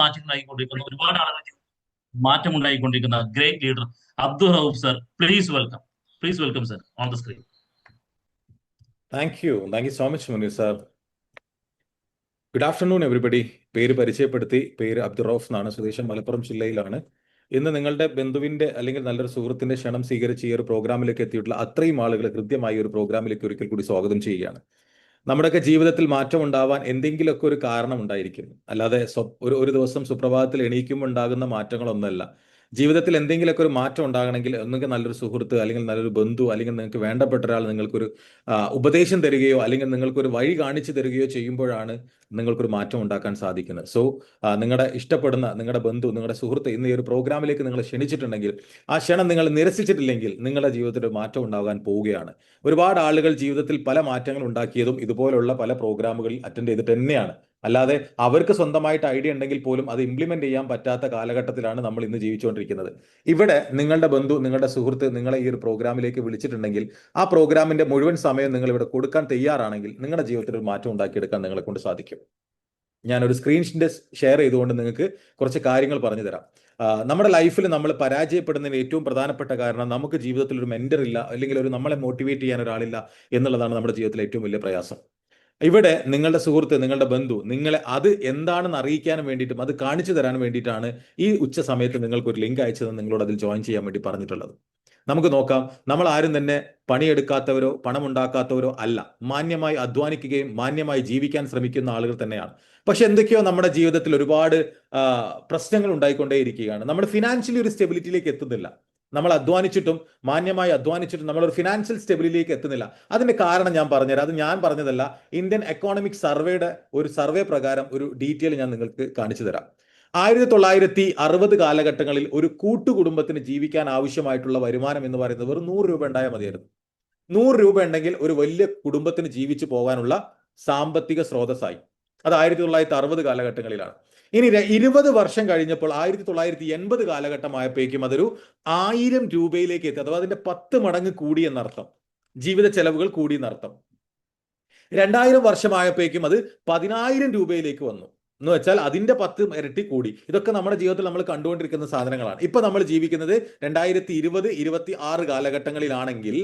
മാറ്റങ്ങളായിക്കൊണ്ടിരിക്കുന്ന ഒരുപാട് ആളുകൾ മാറ്റമുണ്ടായിക്കൊണ്ടിരിക്കുന്ന great leader Abdul Rauf sir. Please welcome sir on the screen. Thank you so much Muneer sir. Good afternoon everybody. പേര് പരിചയപ്പെടുത്തി, പേര് അബ്ദുൾ റൌഫ് എന്നാണ്, സ്വദേശം മലപ്പുറം ജില്ലയിലാണ്. ഇന്ന് നിങ്ങളുടെ ബന്ധുവിന്റെ അല്ലെങ്കിൽ നല്ലൊരു സുഹൃത്തിന്റെ ക്ഷണം സ്വീകരിച്ച് ഈ ഒരു പ്രോഗ്രാമിലേക്ക് എത്തിയിട്ടുള്ള അത്രയും ആളുകൾ കൃത്യമായി ഒരു പ്രോഗ്രാമിലേക്ക് ഒരിക്കൽ കൂടി സ്വാഗതം ചെയ്യുകയാണ്. നമ്മുടെയൊക്കെ ജീവിതത്തിൽ മാറ്റം ഉണ്ടാവാൻ എന്തെങ്കിലുമൊക്കെ ഒരു കാരണം ഉണ്ടായിരിക്കും. അല്ലാതെ ഒരു ദിവസം സുപ്രഭാതത്തിൽ എണീക്കുമ്പോൾ ഉണ്ടാകുന്ന മാറ്റങ്ങളൊന്നുമല്ല. ജീവിതത്തിൽ എന്തെങ്കിലുമൊക്കെ ഒരു മാറ്റം ഉണ്ടാകണമെങ്കിൽ ഒന്നുകിൽ നല്ലൊരു സുഹൃത്ത്, അല്ലെങ്കിൽ നല്ലൊരു ബന്ധു, അല്ലെങ്കിൽ നിങ്ങൾക്ക് വേണ്ടപ്പെട്ട ഒരാൾ നിങ്ങൾക്കൊരു ഉപദേശം തരികയോ അല്ലെങ്കിൽ നിങ്ങൾക്കൊരു വഴി കാണിച്ചു തരികയോ ചെയ്യുമ്പോഴാണ് നിങ്ങൾക്കൊരു മാറ്റം ഉണ്ടാക്കാൻ സാധിക്കുന്നത്. സോ നിങ്ങളുടെ ഇഷ്ടപ്പെടുന്ന നിങ്ങളുടെ ബന്ധു, നിങ്ങളുടെ സുഹൃത്ത് ഇന്ന് ഈ ഒരു പ്രോഗ്രാമിലേക്ക് നിങ്ങൾ ക്ഷണിച്ചിട്ടുണ്ടെങ്കിൽ, ആ ക്ഷണം നിങ്ങൾ നിരസിച്ചിട്ടില്ലെങ്കിൽ നിങ്ങളുടെ ജീവിതത്തിൽ ഒരു മാറ്റം ഉണ്ടാകാൻ പോവുകയാണ്. ഒരുപാട് ആളുകൾ ജീവിതത്തിൽ പല മാറ്റങ്ങൾ ഉണ്ടാക്കിയതും ഇതുപോലുള്ള പല പ്രോഗ്രാമുകളിൽ അറ്റൻഡ് ചെയ്തിട്ട് തന്നെയാണ്. അല്ലാതെ അവർക്ക് സ്വന്തമായിട്ട് ഐഡിയ ഉണ്ടെങ്കിൽ പോലും അത് ഇംപ്ലിമെന്റ് ചെയ്യാൻ പറ്റാത്ത കാലഘട്ടത്തിലാണ് നമ്മൾ ഇന്ന് ജീവിച്ചുകൊണ്ടിരിക്കുന്നത്. ഇവിടെ നിങ്ങളുടെ ബന്ധു, നിങ്ങളുടെ സുഹൃത്ത് നിങ്ങളെ ഈ ഒരു പ്രോഗ്രാമിലേക്ക് വിളിച്ചിട്ടുണ്ടെങ്കിൽ, ആ പ്രോഗ്രാമിന്റെ മുഴുവൻ സമയം നിങ്ങൾ ഇവിടെ കൊടുക്കാൻ തയ്യാറാണെങ്കിൽ നിങ്ങളുടെ ജീവിതത്തിൽ ഒരു മാറ്റം ഉണ്ടാക്കിയെടുക്കാൻ നിങ്ങളെ കൊണ്ട് സാധിക്കും. ഞാനൊരു സ്ക്രീൻ ഷെയർ ചെയ്തുകൊണ്ട് നിങ്ങൾക്ക് കുറച്ച് കാര്യങ്ങൾ പറഞ്ഞു തരാം. നമ്മുടെ ലൈഫിൽ നമ്മൾ പരാജയപ്പെടുന്നതിന് ഏറ്റവും പ്രധാനപ്പെട്ട കാരണം നമുക്ക് ജീവിതത്തിൽ ഒരു മെന്റർ ഇല്ല, അല്ലെങ്കിൽ നമ്മളെ മോട്ടിവേറ്റ് ചെയ്യാൻ ഒരാളില്ല എന്നുള്ളതാണ് നമ്മുടെ ജീവിതത്തിലെ ഏറ്റവും വലിയ പ്രയാസം. ഇവിടെ നിങ്ങളുടെ സുഹൃത്ത്, നിങ്ങളുടെ ബന്ധു നിങ്ങളെ അത് എന്താണെന്ന് അറിയിക്കാനും വേണ്ടിയിട്ടും അത് കാണിച്ചു തരാൻ വേണ്ടിയിട്ടാണ് ഈ ഉച്ച സമയത്ത് നിങ്ങൾക്ക് ഒരു ലിങ്ക് അയച്ചത് നിങ്ങളോട് അതിൽ ജോയിൻ ചെയ്യാൻ വേണ്ടി പറഞ്ഞിട്ടുള്ളത്. നമുക്ക് നോക്കാം. നമ്മൾ ആരും തന്നെ പണിയെടുക്കാത്തവരോ പണമുണ്ടാക്കാത്തവരോ അല്ല. മാന്യമായി അധ്വാനിക്കുകയും മാന്യമായി ജീവിക്കാൻ ശ്രമിക്കുന്ന ആളുകൾ തന്നെയാണ്. പക്ഷെ എന്തൊക്കെയോ നമ്മുടെ ജീവിതത്തിൽ ഒരുപാട് പ്രശ്നങ്ങൾ ഉണ്ടായിക്കൊണ്ടേയിരിക്കുകയാണ്. നമ്മൾ ഫിനാൻഷ്യലി ഒരു സ്റ്റെബിലിറ്റിയിലേക്ക് എത്തുന്നില്ല. നമ്മൾ അധ്വാനിച്ചിട്ടും മാന്യമായി അധ്വാനിച്ചിട്ടും നമ്മളൊരു ഫിനാൻഷ്യൽ സ്റ്റെബിലിറ്റിയിലേക്ക് എത്തുന്നില്ല. അതിന്റെ കാരണം ഞാൻ പറഞ്ഞുതരാം. അത് ഞാൻ പറഞ്ഞതല്ല, ഇന്ത്യൻ എക്കോണമിക് സർവേയുടെ ഒരു സർവേ പ്രകാരം ഒരു ഡീറ്റെയിൽ ഞാൻ നിങ്ങൾക്ക് കാണിച്ചു തരാം. 1960 കാലഘട്ടങ്ങളിൽ ഒരു കൂട്ടുകുടുംബത്തിന് ജീവിക്കാൻ ആവശ്യമായിട്ടുള്ള വരുമാനം എന്ന് പറയുന്നത് വെറും 100 രൂപ ഉണ്ടായാൽ മതിയായിരുന്നു. 100 രൂപ ഉണ്ടെങ്കിൽ ഒരു വലിയ കുടുംബത്തിന് ജീവിച്ചു പോകാനുള്ള സാമ്പത്തിക സ്രോതസ്സായി. അത് 1960 കാലഘട്ടങ്ങളിലാണ്. ഇനി 20 വർഷം കഴിഞ്ഞപ്പോൾ 1980 കാലഘട്ടമായപ്പോഴേക്കും അതൊരു 1000 രൂപയിലേക്ക് എത്തി. അഥവാ അതിന്റെ 10 മടങ്ങ് കൂടി എന്നർത്ഥം. ജീവിത ചെലവുകൾ കൂടി എന്നർത്ഥം. 2000 വർഷമായപ്പോഴേക്കും അത് 10,000 രൂപയിലേക്ക് വന്നു. എന്ന് വെച്ചാൽ അതിന്റെ 10 ഇരട്ടി കൂടി. ഇതൊക്കെ നമ്മുടെ ജീവിതത്തിൽ നമ്മൾ കണ്ടുകൊണ്ടിരിക്കുന്ന സാധനങ്ങളാണ്. ഇപ്പൊ നമ്മൾ ജീവിക്കുന്നത് 2020-26 കാലഘട്ടങ്ങളിലാണെങ്കിൽ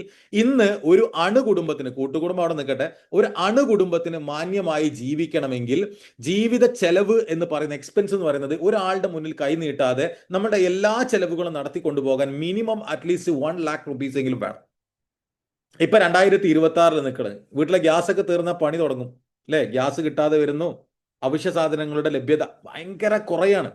ഇന്ന് ഒരു അണുകുടുംബത്തിന്, കൂട്ടുകുടുംബം അവിടെ നിൽക്കട്ടെ, ഒരു അണുകുടുംബത്തിന് മാന്യമായി ജീവിക്കണമെങ്കിൽ ജീവിത ചെലവ് എന്ന് പറയുന്ന എക്സ്പെൻസ് എന്ന് പറയുന്നത് ഒരാളുടെ മുന്നിൽ കൈ നീട്ടാതെ നമ്മുടെ എല്ലാ ചെലവുകളും നടത്തിക്കൊണ്ടുപോകാൻ മിനിമം അറ്റ്ലീസ്റ്റ് 1 lakh rupees എങ്കിലും വേണം. ഇപ്പൊ 2026 നിൽക്കണത്, വീട്ടിലെ ഗ്യാസ് ഒക്കെ തീർന്ന പണി തുടങ്ങും അല്ലെ? ഗ്യാസ് കിട്ടാതെ വരുന്നു. അവശ്യ സാധനങ്ങളുടെ ലഭ്യത ഭയങ്കര കുറയാണ്.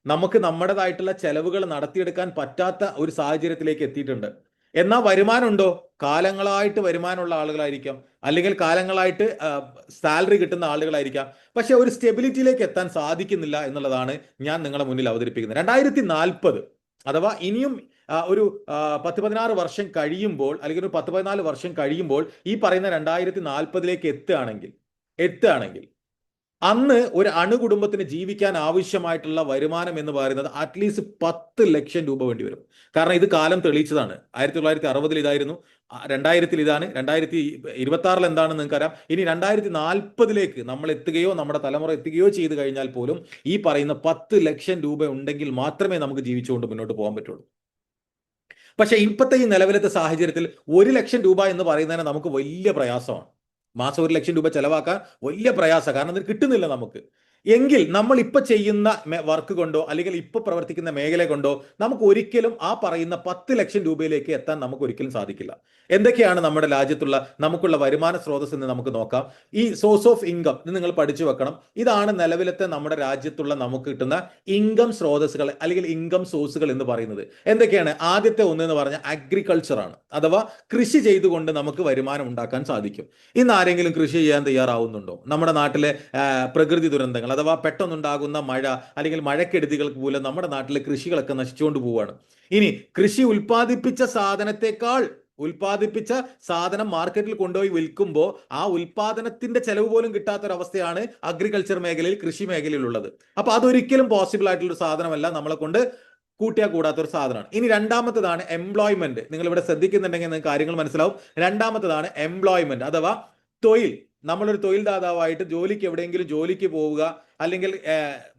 നമുക്ക് നമ്മുടേതായിട്ടുള്ള ചെലവുകൾ നടത്തിയെടുക്കാൻ പറ്റാത്ത ഒരു സാഹചര്യത്തിലേക്ക് എത്തിയിട്ടുണ്ട്. എന്നാൽ വരുമാനമുണ്ടോ? കാലങ്ങളായിട്ട് വരുമാനമുള്ള ആളുകളായിരിക്കാം, അല്ലെങ്കിൽ കാലങ്ങളായിട്ട് സാലറി കിട്ടുന്ന ആളുകളായിരിക്കാം. പക്ഷെ ഒരു സ്റ്റെബിലിറ്റിയിലേക്ക് എത്താൻ സാധിക്കുന്നില്ല എന്നുള്ളതാണ് ഞാൻ നിങ്ങളുടെ മുന്നിൽ അവതരിപ്പിക്കുന്നത്. 2040 അഥവാ ഇനിയും ഒരു 10-16 വർഷം കഴിയുമ്പോൾ, അല്ലെങ്കിൽ ഒരു 10-14 വർഷം കഴിയുമ്പോൾ ഈ പറയുന്ന 2040 എത്തുകയാണെങ്കിൽ അന്ന് ഒരു അണുകുടുംബത്തിന് ജീവിക്കാൻ ആവശ്യമായിട്ടുള്ള വരുമാനം എന്ന് പറയുന്നത് അറ്റ്ലീസ്റ്റ് 10 ലക്ഷം രൂപ വേണ്ടി വരും. കാരണം ഇത് കാലം തെളിയിച്ചതാണ്. 1960 ഇതായിരുന്നു, 2000 ഇതാണ്, 2026 എന്താണെന്ന് നിങ്ങൾക്കറിയാം. ഇനി 2040 നമ്മൾ എത്തുകയോ നമ്മുടെ തലമുറ എത്തുകയോ ചെയ്തു കഴിഞ്ഞാൽ പോലും ഈ പറയുന്ന 10 ലക്ഷം രൂപ ഉണ്ടെങ്കിൽ മാത്രമേ നമുക്ക് ജീവിച്ചുകൊണ്ട് മുന്നോട്ട് പോകാൻ പറ്റുള്ളൂ. പക്ഷെ ഇപ്പോഴത്തെ ഈ നിലവിലത്തെ സാഹചര്യത്തിൽ 1 ലക്ഷം രൂപ എന്ന് പറയുന്നതിന് നമുക്ക് വലിയ പ്രയാസമാണ്. മാസം 1 ലക്ഷം രൂപ ചെലവാക്കാൻ വലിയ പ്രയാസം. കാരണം അതിന് കിട്ടുന്നില്ല നമുക്ക്. എങ്കിൽ നമ്മൾ ഇപ്പൊ ചെയ്യുന്ന വർക്ക് കൊണ്ടോ അല്ലെങ്കിൽ ഇപ്പൊ പ്രവർത്തിക്കുന്ന മേഖല കൊണ്ടോ നമുക്ക് ഒരിക്കലും ആ പറയുന്ന 10 ലക്ഷം രൂപയിലേക്ക് എത്താൻ നമുക്ക് ഒരിക്കലും സാധിക്കില്ല. എന്തൊക്കെയാണ് നമ്മുടെ രാജ്യത്തുള്ള നമുക്കുള്ള വരുമാന സ്രോതസ് എന്ന് നമുക്ക് നോക്കാം. ഈ സോഴ്സ് ഓഫ് ഇൻകം ഇത് നിങ്ങൾ പഠിച്ചു വെക്കണം. ഇതാണ് നിലവിലത്തെ നമ്മുടെ രാജ്യത്തുള്ള നമുക്ക് കിട്ടുന്ന ഇൻകം സ്രോതസ്സുകൾ അല്ലെങ്കിൽ ഇൻകം സോഴ്സുകൾ എന്ന് പറയുന്നത്. എന്തൊക്കെയാണ്? ആദ്യത്തെ ഒന്ന് എന്ന് പറഞ്ഞാൽ അഗ്രികൾച്ചർ ആണ്. അഥവാ കൃഷി ചെയ്തുകൊണ്ട് നമുക്ക് വരുമാനം ഉണ്ടാക്കാൻ സാധിക്കും. ഇന്ന് ആരെങ്കിലും കൃഷി ചെയ്യാൻ തയ്യാറാവുന്നുണ്ടോ? നമ്മുടെ നാട്ടിലെ പ്രകൃതി ദുരന്തങ്ങൾ അഥവാ പെട്ടെന്നുണ്ടാകുന്ന മഴ അല്ലെങ്കിൽ മഴക്കെടുതികൾക്ക് മൂലം നമ്മുടെ നാട്ടിലെ കൃഷികളൊക്കെ നശിച്ചുകൊണ്ട് പോവുകയാണ്. ഇനി കൃഷി ഉൽപ്പാദിപ്പിച്ച സാധനം മാർക്കറ്റിൽ കൊണ്ടുപോയി വിൽക്കുമ്പോൾ ആ ഉൽപാദനത്തിന്റെ ചെലവ് പോലും കിട്ടാത്തൊരവസ്ഥയാണ് അഗ്രികൾച്ചർ മേഖലയിൽ, കൃഷി മേഖലയിൽ ഉള്ളത്. അപ്പൊ അതൊരിക്കലും പോസിബിൾ ആയിട്ടുള്ള ഒരു സാധനമല്ല, നമ്മളെ കൊണ്ട് കൂട്ടിയാൽ കൂടാത്തൊരു സാധനമാണ്. ഇനി രണ്ടാമത്തതാണ് എംപ്ലോയ്മെന്റ്. നിങ്ങൾ ഇവിടെ ശ്രദ്ധിക്കുന്നുണ്ടെങ്കിൽ നിങ്ങൾക്ക് കാര്യങ്ങൾ മനസ്സിലാവും. രണ്ടാമത്തതാണ് എംപ്ലോയ്മെന്റ് അഥവാ തൊഴിൽ. നമ്മളൊരു തൊഴിൽ ദാതാവായിട്ട് എവിടെയെങ്കിലും ജോലിക്ക് പോവുക, അല്ലെങ്കിൽ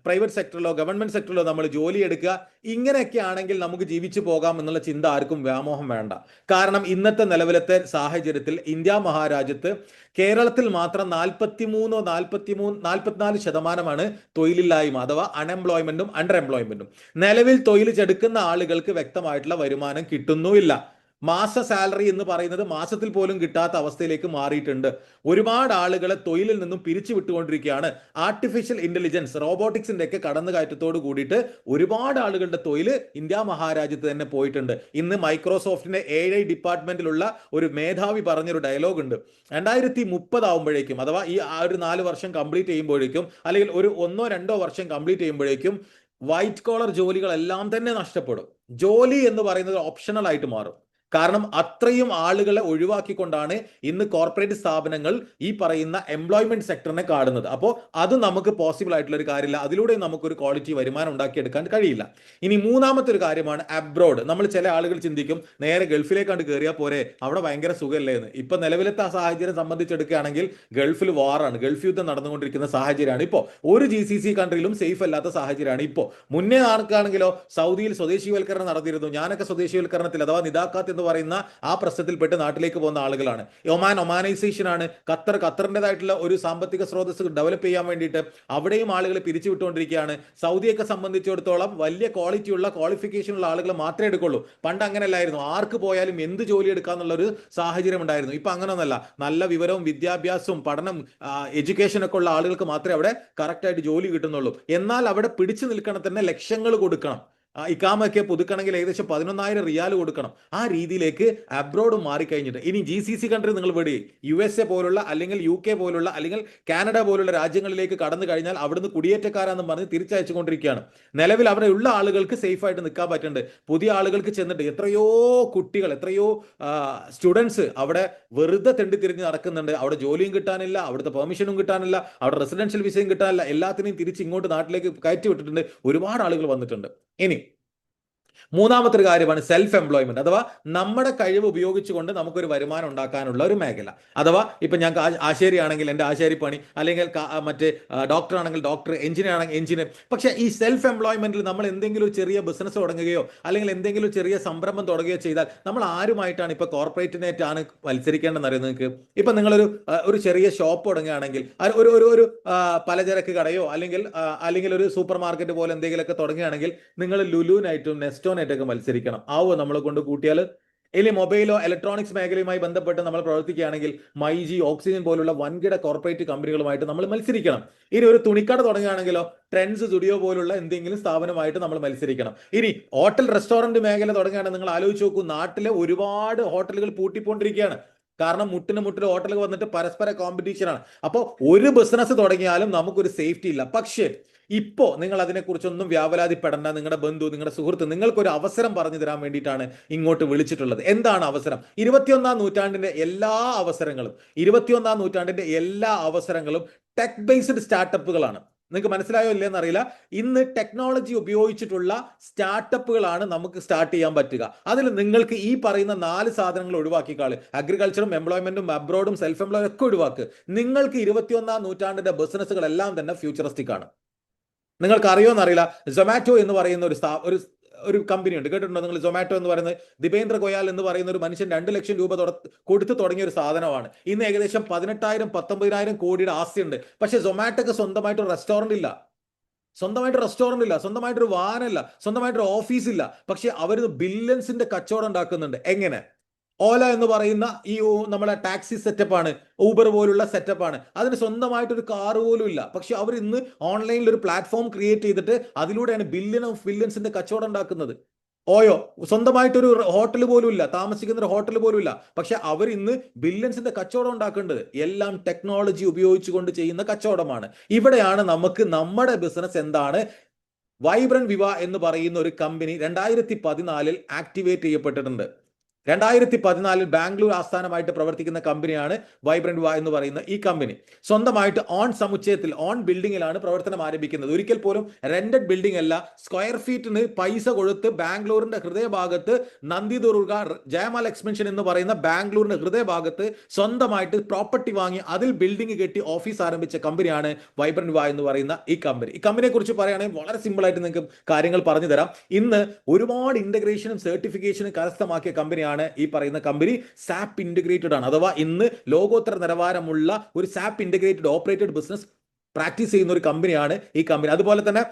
പ്രൈവറ്റ് സെക്ടറിലോ ഗവൺമെന്റ് സെക്ടറിലോ നമ്മൾ ജോലി എടുക്കുക, ഇങ്ങനെയൊക്കെ ആണെങ്കിൽ നമുക്ക് ജീവിച്ചു പോകാം എന്നുള്ള ചിന്ത ആർക്കും വ്യാമോഹം വേണ്ട. കാരണം ഇന്നത്തെ നിലവിലത്തെ സാഹചര്യത്തിൽ ഇന്ത്യ മഹാരാജ്യത്ത് കേരളത്തിൽ മാത്രം 44% തൊഴിലില്ലായ്മ അഥവാ അൺഎംപ്ലോയ്മെന്റും അണ്ടർ എംപ്ലോയ്മെന്റും. നിലവിൽ തൊഴിൽ ചെടുക്കുന്ന ആളുകൾക്ക് വ്യക്തമായിട്ടുള്ള വരുമാനം കിട്ടുന്നുമില്ല. മാസ സാലറി എന്ന് പറയുന്നത് മാസത്തിൽ പോലും കിട്ടാത്ത അവസ്ഥയിലേക്ക് മാറിയിട്ടുണ്ട്. ഒരുപാട് ആളുകളെ തൊഴിലിൽ നിന്നും പിരിച്ചു വിട്ടുകൊണ്ടിരിക്കുകയാണ്. ആർട്ടിഫിഷ്യൽ ഇന്റലിജൻസ്, റോബോട്ടിക്സിന്റെ ഒക്കെ കടന്നുകയറ്റത്തോട് കൂടിയിട്ട് ഒരുപാട് ആളുകളുടെ തൊഴിൽ ഇന്ത്യ മഹാരാജ്യത്ത് തന്നെ പോയിട്ടുണ്ട്. ഇന്ന് മൈക്രോസോഫ്റ്റിന്റെ AI ഡിപ്പാർട്ട്മെന്റിലുള്ള ഒരു മേധാവി പറഞ്ഞൊരു ഡയലോഗ് ഉണ്ട്. 2030 ആവുമ്പോഴേക്കും, അഥവാ ഈ ഒരു 4 വർഷം കംപ്ലീറ്റ് ചെയ്യുമ്പോഴേക്കും, അല്ലെങ്കിൽ ഒരു 1-2 വർഷം കംപ്ലീറ്റ് ചെയ്യുമ്പോഴേക്കും വൈറ്റ് കോളർ ജോലികളെല്ലാം തന്നെ നഷ്ടപ്പെടും. ജോലി എന്ന് പറയുന്നത് ഓപ്ഷണൽ ആയിട്ട് മാറും. കാരണം അത്രയും ആളുകളെ ഒഴിവാക്കിക്കൊണ്ടാണ് ഇന്ന് കോർപ്പറേറ്റ് സ്ഥാപനങ്ങൾ ഈ പറയുന്ന എംപ്ലോയ്മെന്റ് സെക്ടറിനെ കാണുന്നത്. അപ്പോൾ അത് നമുക്ക് പോസിബിൾ ആയിട്ടുള്ള ഒരു കാര്യമില്ല. അതിലൂടെ നമുക്കൊരു ക്വാളിറ്റി വരുമാനം ഉണ്ടാക്കിയെടുക്കാൻ കഴിയില്ല. ഇനി മൂന്നാമത്തെ ഒരു കാര്യമാണ് അബ്രോഡ്. നമ്മൾ ചില ആളുകൾ ചിന്തിക്കും നേരെ ഗൾഫിലേക്കാണ്ട് കയറിയാൽ പോരെ, അവിടെ ഭയങ്കര സുഖമല്ലേ എന്ന്. ഇപ്പൊ നിലവിലത്തെ ആ സാഹചര്യം സംബന്ധിച്ചെടുക്കുകയാണെങ്കിൽ ഗൾഫിൽ വാറാണ്, ഗൾഫ് യുദ്ധം നടന്നുകൊണ്ടിരിക്കുന്ന സാഹചര്യമാണ് ഇപ്പോൾ. ഒരു GCC കൺട്രിയിലും സേഫ് അല്ലാത്ത സാഹചര്യമാണ് ഇപ്പോൾ. മുന്നേ ആർക്കാണെങ്കിലോ സൗദിയിൽ സ്വദേശീവൽക്കരണം നടത്തിയിരുന്നു. ഞാനൊക്കെ സ്വദേശീവൽക്കരണത്തിൽ അഥവാ നിദാഖാത്ത് എന്ന് പറയുന്ന ആ പ്രശ്നത്തിൽപ്പെട്ട് നാട്ടിലേക്ക് പോകുന്ന ആളുകളാണ്. ഒമാനൈസേഷൻ ആണ്. ഖത്തറിൻ്റെതായിട്ടുള്ള ഒരു സാമ്പത്തിക സ്രോതസ് ഡെവലപ്പ് ചെയ്യാൻ വേണ്ടിയിട്ട് അവിടെയും ആളുകളെ പിരിച്ചുവിട്ടുകൊണ്ടിരിക്കുകയാണ്. സൗദിയൊക്കെ സംബന്ധിച്ചിടത്തോളം വലിയ ക്വാളിറ്റിയുള്ള ക്വാളിഫിക്കേഷനുള്ള ആളുകൾ മാത്രമേ എടുക്കുള്ളൂ. പണ്ട് അങ്ങനെയല്ലായിരുന്നു, ആർക്ക് പോയാലും എന്ത് ജോലി എടുക്കാന്നുള്ളൊരു സാഹചര്യം ഉണ്ടായിരുന്നു. ഇപ്പൊ അങ്ങനെയൊന്നല്ല. നല്ല വിവരവും വിദ്യാഭ്യാസവും പഠനം എഡ്യൂക്കേഷൻ ഒക്കെ ഉള്ള ആളുകൾക്ക് മാത്രമേ അവിടെ കറക്റ്റായിട്ട് ജോലി കിട്ടുന്നുള്ളൂ. എന്നാൽ അവിടെ പിടിച്ചു നിൽക്കണം തന്നെ ലക്ഷങ്ങൾ കൊടുക്കണം. ഇക്കാമൊക്കെ പുതുക്കണമെങ്കിൽ ഏകദേശം 11,000 റിയാൽ കൊടുക്കണം. ആ രീതിയിലേക്ക് അബ്രോഡ് മാറിക്കഴിഞ്ഞിട്ട് ഇനി GCC കൺട്രി നിങ്ങൾ വിടി, USA പോലുള്ള അല്ലെങ്കിൽ UK പോലുള്ള അല്ലെങ്കിൽ കാനഡ പോലുള്ള രാജ്യങ്ങളിലേക്ക് കടന്നു കഴിഞ്ഞാൽ അവിടുന്ന് കുടിയേറ്റക്കാരാന്ന് പറഞ്ഞ് തിരിച്ചയച്ചുകൊണ്ടിരിക്കുകയാണ്. നിലവിൽ അവിടെയുള്ള ആളുകൾക്ക് സേഫ് ആയിട്ട് നിൽക്കാൻ പറ്റുന്നുണ്ട്. പുതിയ ആളുകൾക്ക് ചെന്നിട്ട് എത്രയോ കുട്ടികൾ, എത്രയോ സ്റ്റുഡൻസ് അവിടെ വെറുതെ തെണ്ടിത്തിരിഞ്ഞ് നടക്കുന്നുണ്ട്. അവിടെ ജോലിയും കിട്ടാനില്ല, അവിടുത്തെ പെർമിഷനും കിട്ടാനില്ല, അവിടെ റെസിഡൻഷ്യൽ വിസയും കിട്ടാനില്ല. എല്ലാത്തിനെയും തിരിച്ച് ഇങ്ങോട്ട് നാട്ടിലേക്ക് കയറ്റി വിട്ടിട്ടുണ്ട്. ഒരുപാട് ആളുകൾ വന്നിട്ടുണ്ട്. ഇനി മൂന്നാമത്തെ ഒരു കാര്യമാണ് സെൽഫ് എംപ്ലോയ്മെന്റ്, അഥവാ നമ്മുടെ കഴിവ് ഉപയോഗിച്ചുകൊണ്ട് നമുക്കൊരു വരുമാനം ഉണ്ടാക്കാനുള്ള ഒരു മേഖല. അഥവാ ഇപ്പൊ ഞാൻ ആശാരി ആണെങ്കിൽ എൻ്റെ ആശാരി പണി, അല്ലെങ്കിൽ മറ്റേ ഡോക്ടർ ആണെങ്കിൽ ഡോക്ടർ, എഞ്ചിനീയർ ആണെങ്കിൽ എഞ്ചിനീയർ. പക്ഷേ ഈ സെൽഫ് എംപ്ലോയ്മെന്റിൽ നമ്മൾ എന്തെങ്കിലും ഒരു ചെറിയ ബിസിനസ് തുടങ്ങുകയോ അല്ലെങ്കിൽ എന്തെങ്കിലും ഒരു ചെറിയ സംരംഭം തുടങ്ങുകയോ ചെയ്താൽ നമ്മൾ ആരുമായിട്ടാണ് ഇപ്പൊ കോർപ്പറേറ്റിനായിട്ടാണ് മത്സരിക്കേണ്ടതെന്ന് അറിയുന്നത്. നിങ്ങൾക്ക് ഇപ്പൊ നിങ്ങളൊരു ചെറിയ ഷോപ്പ് തുടങ്ങുകയാണെങ്കിൽ, ഒരു പലചരക്ക് കടയോ അല്ലെങ്കിൽ ഒരു സൂപ്പർ മാർക്കറ്റ് പോലെ എന്തെങ്കിലുമൊക്കെ തുടങ്ങുകയാണെങ്കിൽ നിങ്ങൾ ലുലുവിനായിട്ടും നെസ്റ്റോനായിട്ടൊക്കെ മത്സരിക്കണം. ആവോ നമ്മളെ കൊണ്ട് കൂട്ടിയാൽ? ഇനി മൊബൈലോ ഇലക്ട്രോണിക്സ് മേഖലയുമായി ബന്ധപ്പെട്ട് നമ്മൾ പ്രവർത്തിക്കുകയാണെങ്കിൽ മൈജി, ഓക്സിജൻ പോലുള്ള വൻകിട കോർപ്പറേറ്റ് കമ്പനികളുമായിട്ട് നമ്മൾ മത്സരിക്കണം. ഇനി ഒരു തുണിക്കട തുടങ്ങുകയാണെങ്കിലോ ട്രെൻഡ്സ്, സ്റ്റുഡിയോ പോലുള്ള എന്തെങ്കിലും സ്ഥാപനമായിട്ട് നമ്മൾ മത്സരിക്കണം. ഇനി ഹോട്ടൽ റെസ്റ്റോറന്റ് മേഖല തുടങ്ങുകയാണെങ്കിൽ നിങ്ങൾ ആലോചിച്ച് നോക്കൂ, നാട്ടിലെ ഒരുപാട് ഹോട്ടലുകൾ പൂട്ടിക്കൊണ്ടിരിക്കുകയാണ്. കാരണം മുട്ടിന് ഹോട്ടലുകൾ വന്നിട്ട് പരസ്പര കോമ്പറ്റീഷനാണ്. അപ്പോൾ ഒരു ബിസിനസ് തുടങ്ങിയാലും നമുക്കൊരു സേഫ്റ്റി ഇല്ല. പക്ഷേ ഇപ്പോ നിങ്ങൾ അതിനെക്കുറിച്ചൊന്നും വ്യാപലാതിപ്പെടേണ്ട. നിങ്ങളുടെ ബന്ധു, നിങ്ങളുടെ സുഹൃത്ത് നിങ്ങൾക്കൊരു അവസരം പറഞ്ഞു തരാൻ വേണ്ടിയിട്ടാണ് ഇങ്ങോട്ട് വിളിച്ചിട്ടുള്ളത്. എന്താണ് അവസരം? 21ാം നൂറ്റാണ്ടിന്റെ എല്ലാ അവസരങ്ങളും ടെക് ബേസ്ഡ് സ്റ്റാർട്ടപ്പുകളാണ്. നിങ്ങൾക്ക് മനസ്സിലായോ ഇല്ലെന്ന് അറിയില്ല. ഇന്ന് ടെക്നോളജി ഉപയോഗിച്ചിട്ടുള്ള സ്റ്റാർട്ടപ്പുകളാണ് നമുക്ക് സ്റ്റാർട്ട് ചെയ്യാൻ പറ്റുക. അതിൽ നിങ്ങൾക്ക് ഈ പറയുന്ന 4 സാധനങ്ങൾ ഒഴിവാക്കിക്കാള്, അഗ്രികൾച്ചറും എംപ്ലോയ്മെന്റും അബ്രോഡും സെൽഫ് എംപ്ലോയ്മെന്റ് ഒക്കെ ഒഴിവാക്ക്. നിങ്ങൾക്ക് 21ാം നൂറ്റാണ്ടിന്റെ ബിസിനസ്സുകളെല്ലാം തന്നെ ഫ്യൂച്ചറിസ്റ്റിക് ആണ്. നിങ്ങൾക്ക് അറിയുമെന്നറിയില്ല, സൊമാറ്റോ എന്ന് പറയുന്ന ഒരു കമ്പനി ഉണ്ട്, കേട്ടിട്ടുണ്ടോ നിങ്ങൾ? സൊമാറ്റോ എന്ന് പറയുന്നത് ദിപേന്ദ്ര ഗോയാൽ എന്ന് പറയുന്ന ഒരു മനുഷ്യൻ 2 ലക്ഷം രൂപ കൊടുത്ത് തുടങ്ങിയ ഒരു സാധനമാണ്. ഇന്ന് ഏകദേശം 18,000-19,000 കോടിയുടെ ആസ്തിയുണ്ട്. പക്ഷെ സൊമാറ്റോക്ക് സ്വന്തമായിട്ട് റെസ്റ്റോറന്റ് ഇല്ല, സ്വന്തമായിട്ടൊരു വാഹനമില്ല, സ്വന്തമായിട്ടൊരു ഓഫീസ് ഇല്ല. പക്ഷെ അവർ ബില്യൺസിന്റെ കച്ചവടം ഉണ്ടാക്കുന്നുണ്ട്. എങ്ങനെ? ഓല എന്ന് പറയുന്ന ഈ നമ്മളെ ടാക്സി സെറ്റപ്പാണ്, ഊബർ പോലുള്ള സെറ്റപ്പാണ്. അതിന് സ്വന്തമായിട്ടൊരു കാർ പോലും ഇല്ല. പക്ഷെ അവർ ഇന്ന് ഓൺലൈനിൽ ഒരു പ്ലാറ്റ്ഫോം ക്രിയേറ്റ് ചെയ്തിട്ട് അതിലൂടെയാണ് ബില്യൺസിന്റെ കച്ചവടം ഉണ്ടാക്കുന്നത്. ഓയോ സ്വന്തമായിട്ടൊരു ഹോട്ടൽ പോലും ഇല്ല, താമസിക്കുന്ന ഒരു ഹോട്ടൽ പോലും ഇല്ല. പക്ഷെ അവർ ഇന്ന് ബില്യൺസിന്റെ കച്ചവടം ഉണ്ടാക്കേണ്ടത് എല്ലാം ടെക്നോളജി ഉപയോഗിച്ചുകൊണ്ട് ചെയ്യുന്ന കച്ചവടമാണ്. ഇവിടെയാണ് നമുക്ക് നമ്മുടെ ബിസിനസ് എന്താണ്. വൈബ്രന്റ് വിവ എന്ന് പറയുന്ന ഒരു കമ്പനി 2014 ആക്ടിവേറ്റ് ചെയ്യപ്പെട്ടിട്ടുണ്ട്. 2014 ബാംഗ്ലൂർ ആസ്ഥാനമായിട്ട് പ്രവർത്തിക്കുന്ന കമ്പനിയാണ് വൈബ്രന്റ് വാ എന്ന് പറയുന്ന ഈ കമ്പനി. സ്വന്തമായിട്ട് ഓൺ സമുച്ചയത്തിൽ, ഓൺ ബിൽഡിങ്ങിലാണ് പ്രവർത്തനം ആരംഭിക്കുന്നത്. ഒരിക്കൽ പോലും റെന്റഡ് ബിൽഡിംഗ് അല്ല. സ്ക്വയർ ഫീറ്റിന് പൈസ കൊടുത്ത് ബാംഗ്ലൂരിന്റെ ഹൃദയഭാഗത്ത് നന്ദിദുർഗ ജയമാല എക്സ്പെൻഷൻ എന്ന് പറയുന്ന ബാംഗ്ലൂരിന്റെ ഹൃദയഭാഗത്ത് സ്വന്തമായിട്ട് പ്രോപ്പർട്ടി വാങ്ങി അതിൽ ബിൽഡിംഗ് കെട്ടി ഓഫീസ് ആരംഭിച്ച കമ്പനിയാണ് വൈബ്രന്റ് വാ എന്ന് പറയുന്ന ഈ കമ്പനി. ഈ കമ്പനിയെ കുറിച്ച് പറയുകയാണെങ്കിൽ വളരെ സിമ്പിൾ ആയിട്ട് നിങ്ങൾക്ക് കാര്യങ്ങൾ പറഞ്ഞു തരാം. ഇന്ന് ഒരുപാട് ഇന്റഗ്രേഷനും സർട്ടിഫിക്കേഷനും കരസ്ഥമാക്കിയ കമ്പനിയാണ് ഈ പറയുന്ന കമ്പനി. സാപ്പ് ഇന്റഗ്രേറ്റഡ് ആണ്, അഥവാ ഇന്ന് ലോകോത്തര നിലവാരമുള്ള ഒരു sap integrated operated business practice ചെയ്യുന്ന ഒരു കമ്പനിയാണ് ഈ കമ്പനി. അതുപോലെ തന്നെ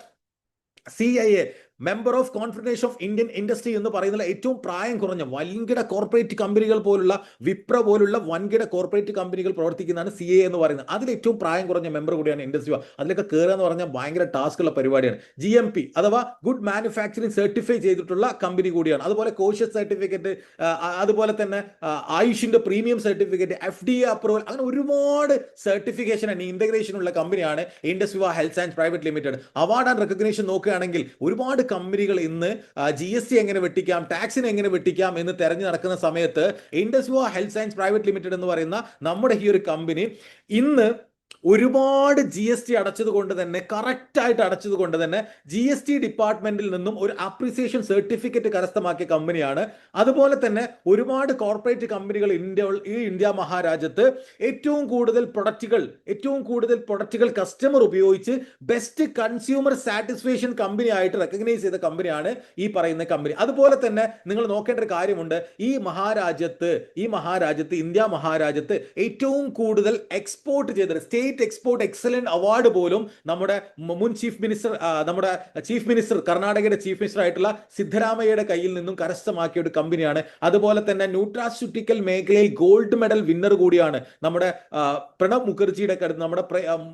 CIA member of confederation of Indian industry എന്ന് പറയുന്ന ഏറ്റവും പ്രായം കുറഞ്ഞ വൻകിട കോർപ്പറേറ്റ് കമ്പനികൾ പോലുള്ള വിപ്ര പോലുള്ള വൻകിട കോർപ്പറേറ്റ് കമ്പനികൾ പ്രവർത്തിക്കുന്നതാണ് CA എന്ന് പറയുന്നത്. അതിൽ ഏറ്റവും പ്രായം കുറഞ്ഞ മെമ്പർ കൂടിയാണ് ഇൻഡസ്ട്രി. അതിലൊക്കെ കയറുക എന്ന് പറഞ്ഞാൽ ഭയങ്കര ടാസ്ക് ഉള്ള പരിപാടിയാണ്. GMP അഥവാ ഗുഡ് മാനുഫാക്ചറിംഗ് സർട്ടിഫൈ ചെയ്തിട്ടുള്ള കമ്പനി കൂടിയാണ്. അതുപോലെ കോഷ്യസ് സർട്ടിഫിക്കറ്റ്, അതുപോലെ തന്നെ ആയുഷിന്റെ പ്രീമിയം സർട്ടിഫിക്കറ്റ്, FDA അപ്രൂവൽ, അങ്ങനെ ഒരുപാട് സർട്ടിഫിക്കേഷൻ ആൻഡ് ഇന്റഗ്രേഷൻ ഉള്ള കമ്പനിയാണ് industry health science private limited. Award and recognition നോക്കുകയാണെങ്കിൽ ഒരുപാട് കമ്പനികൾ ഇന്ന് GST എങ്ങനെ വെട്ടിക്കാം, ടാക്സിനെ എങ്ങനെ വെട്ടിക്കാം എന്ന് തെരഞ്ഞു നടക്കുന്ന സമയത്ത് industry health science private limited എന്ന് പറയുന്ന നമ്മുടെ ഈ ഒരു കമ്പനി ഇന്ന് ഒരുപാട് GST അടച്ചത് കൊണ്ട് തന്നെ, കറക്റ്റ് ആയിട്ട് അടച്ചത് കൊണ്ട് തന്നെ GST ഡിപ്പാർട്ട്മെന്റിൽ നിന്നും ഒരു അപ്രീസിയേഷൻ സർട്ടിഫിക്കറ്റ് കരസ്ഥമാക്കിയ കമ്പനിയാണ്. അതുപോലെ തന്നെ ഒരുപാട് കോർപ്പറേറ്റ് കമ്പനികൾ ഇന്ത്യ മഹാരാജ്യത്ത് ഏറ്റവും കൂടുതൽ പ്രൊഡക്റ്റുകൾ കസ്റ്റമർ ഉപയോഗിച്ച് ബെസ്റ്റ് കൺസ്യൂമർ സാറ്റിസ്ഫാക്ഷൻ കമ്പനി ആയിട്ട് റെക്കഗ്നൈസ് ചെയ്ത കമ്പനിയാണ് ഈ പറയുന്ന കമ്പനി. അതുപോലെ തന്നെ നിങ്ങൾ നോക്കേണ്ട ഒരു കാര്യമുണ്ട്, ഈ മഹാരാജ്യത്ത് ഇന്ത്യ മഹാരാജ്യത്ത് ഏറ്റവും കൂടുതൽ എക്സ്പോർട്ട് ചെയ്ത സ്റ്റേറ്റ് എക്സ്പോർട്ട് എക്സലന്റ് അവാർഡ് പോലും നമ്മുടെ മുൻ ചീഫ് മിനിസ്റ്റർ കർണാടകയുടെ ചീഫ് മിനിസ്റ്റർ ആയിട്ടുള്ള സിദ്ധരാമയ്യയുടെ കയ്യിൽ നിന്നും കരസ്ഥമാക്കിയ ഒരു കമ്പനിയാണ്. അതുപോലെ തന്നെ ന്യൂട്രാസ്യൂട്ടിക്കൽ മേഖലയിൽ ഗോൾഡ് മെഡൽ വിന്നർ കൂടിയാണ് നമ്മുടെ പ്രണബ് മുഖർജിയുടെ, നമ്മുടെ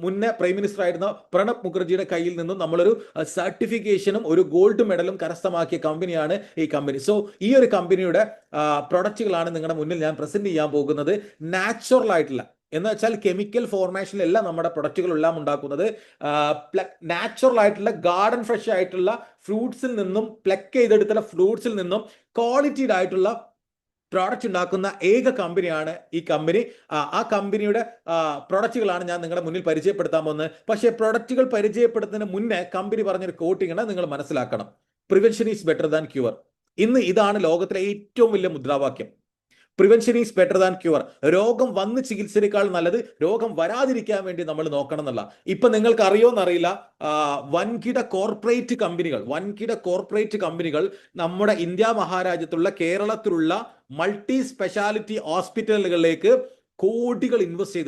മുന്നേ പ്രൈം മിനിസ്റ്റർ ആയിരുന്ന പ്രണബ് മുഖർജിയുടെ കയ്യിൽ നിന്നും നമ്മളൊരു സർട്ടിഫിക്കേഷനും ഒരു ഗോൾഡ് മെഡലും കരസ്ഥമാക്കിയ കമ്പനിയാണ് ഈ കമ്പനി. സോ ഈ ഒരു കമ്പനിയുടെ പ്രൊഡക്റ്റുകളാണ് നിങ്ങളുടെ മുന്നിൽ ഞാൻ പ്രസന്റ് ചെയ്യാൻ പോകുന്നത്. നാച്ചുറൽ ആയിട്ടുള്ള എന്ന് വെച്ചാൽ കെമിക്കൽ ഫോർമേഷനിലല്ല നമ്മുടെ പ്രൊഡക്റ്റുകളെല്ലാം ഉണ്ടാക്കുന്നത്. നാച്ചുറൽ ആയിട്ടുള്ള ഗാർഡൻ ഫ്രഷ് ആയിട്ടുള്ള ഫ്രൂട്ട്സിൽ നിന്നും പ്ലക്ക് ചെയ്തെടുത്തുള്ള ഫ്രൂട്ട്സിൽ നിന്നും ക്വാളിറ്റീഡ് ആയിട്ടുള്ള പ്രോഡക്റ്റ് ഉണ്ടാക്കുന്ന ഏക കമ്പനിയാണ് ഈ കമ്പനി. ആ കമ്പനിയുടെ പ്രൊഡക്റ്റുകളാണ് ഞാൻ നിങ്ങളുടെ മുന്നിൽ പരിചയപ്പെടുത്താൻ പോകുന്നത്. പക്ഷേ പ്രൊഡക്റ്റുകൾ പരിചയപ്പെടുത്തുന്നതിന് മുന്നേ കമ്പനി പറഞ്ഞൊരു കോട്ടിംഗ് നിങ്ങൾ മനസ്സിലാക്കണം. Prevention is better than cure. ഇന്ന് ഇതാണ് ലോകത്തിലെ ഏറ്റവും വലിയ മുദ്രാവാക്യം. Prevention is better than cure. രോഗം വന്ന് ചികിത്സയേക്കാൾ നല്ലത് രോഗം വരാതിരിക്കാൻ വേണ്ടി നമ്മൾ നോക്കണം എന്നല്ല. ഇപ്പൊ നിങ്ങൾക്ക് അറിയോന്നറിയില്ല, വൻകിട കോർപ്പറേറ്റ് കമ്പനികൾ നമ്മുടെ ഇന്ത്യ മഹാരാജ്യത്തുള്ള കേരളത്തിലുള്ള മൾട്ടി സ്പെഷ്യാലിറ്റി ഹോസ്പിറ്റലുകളിലേക്ക് കോടികളാണ് ഇൻവെസ്റ്റ്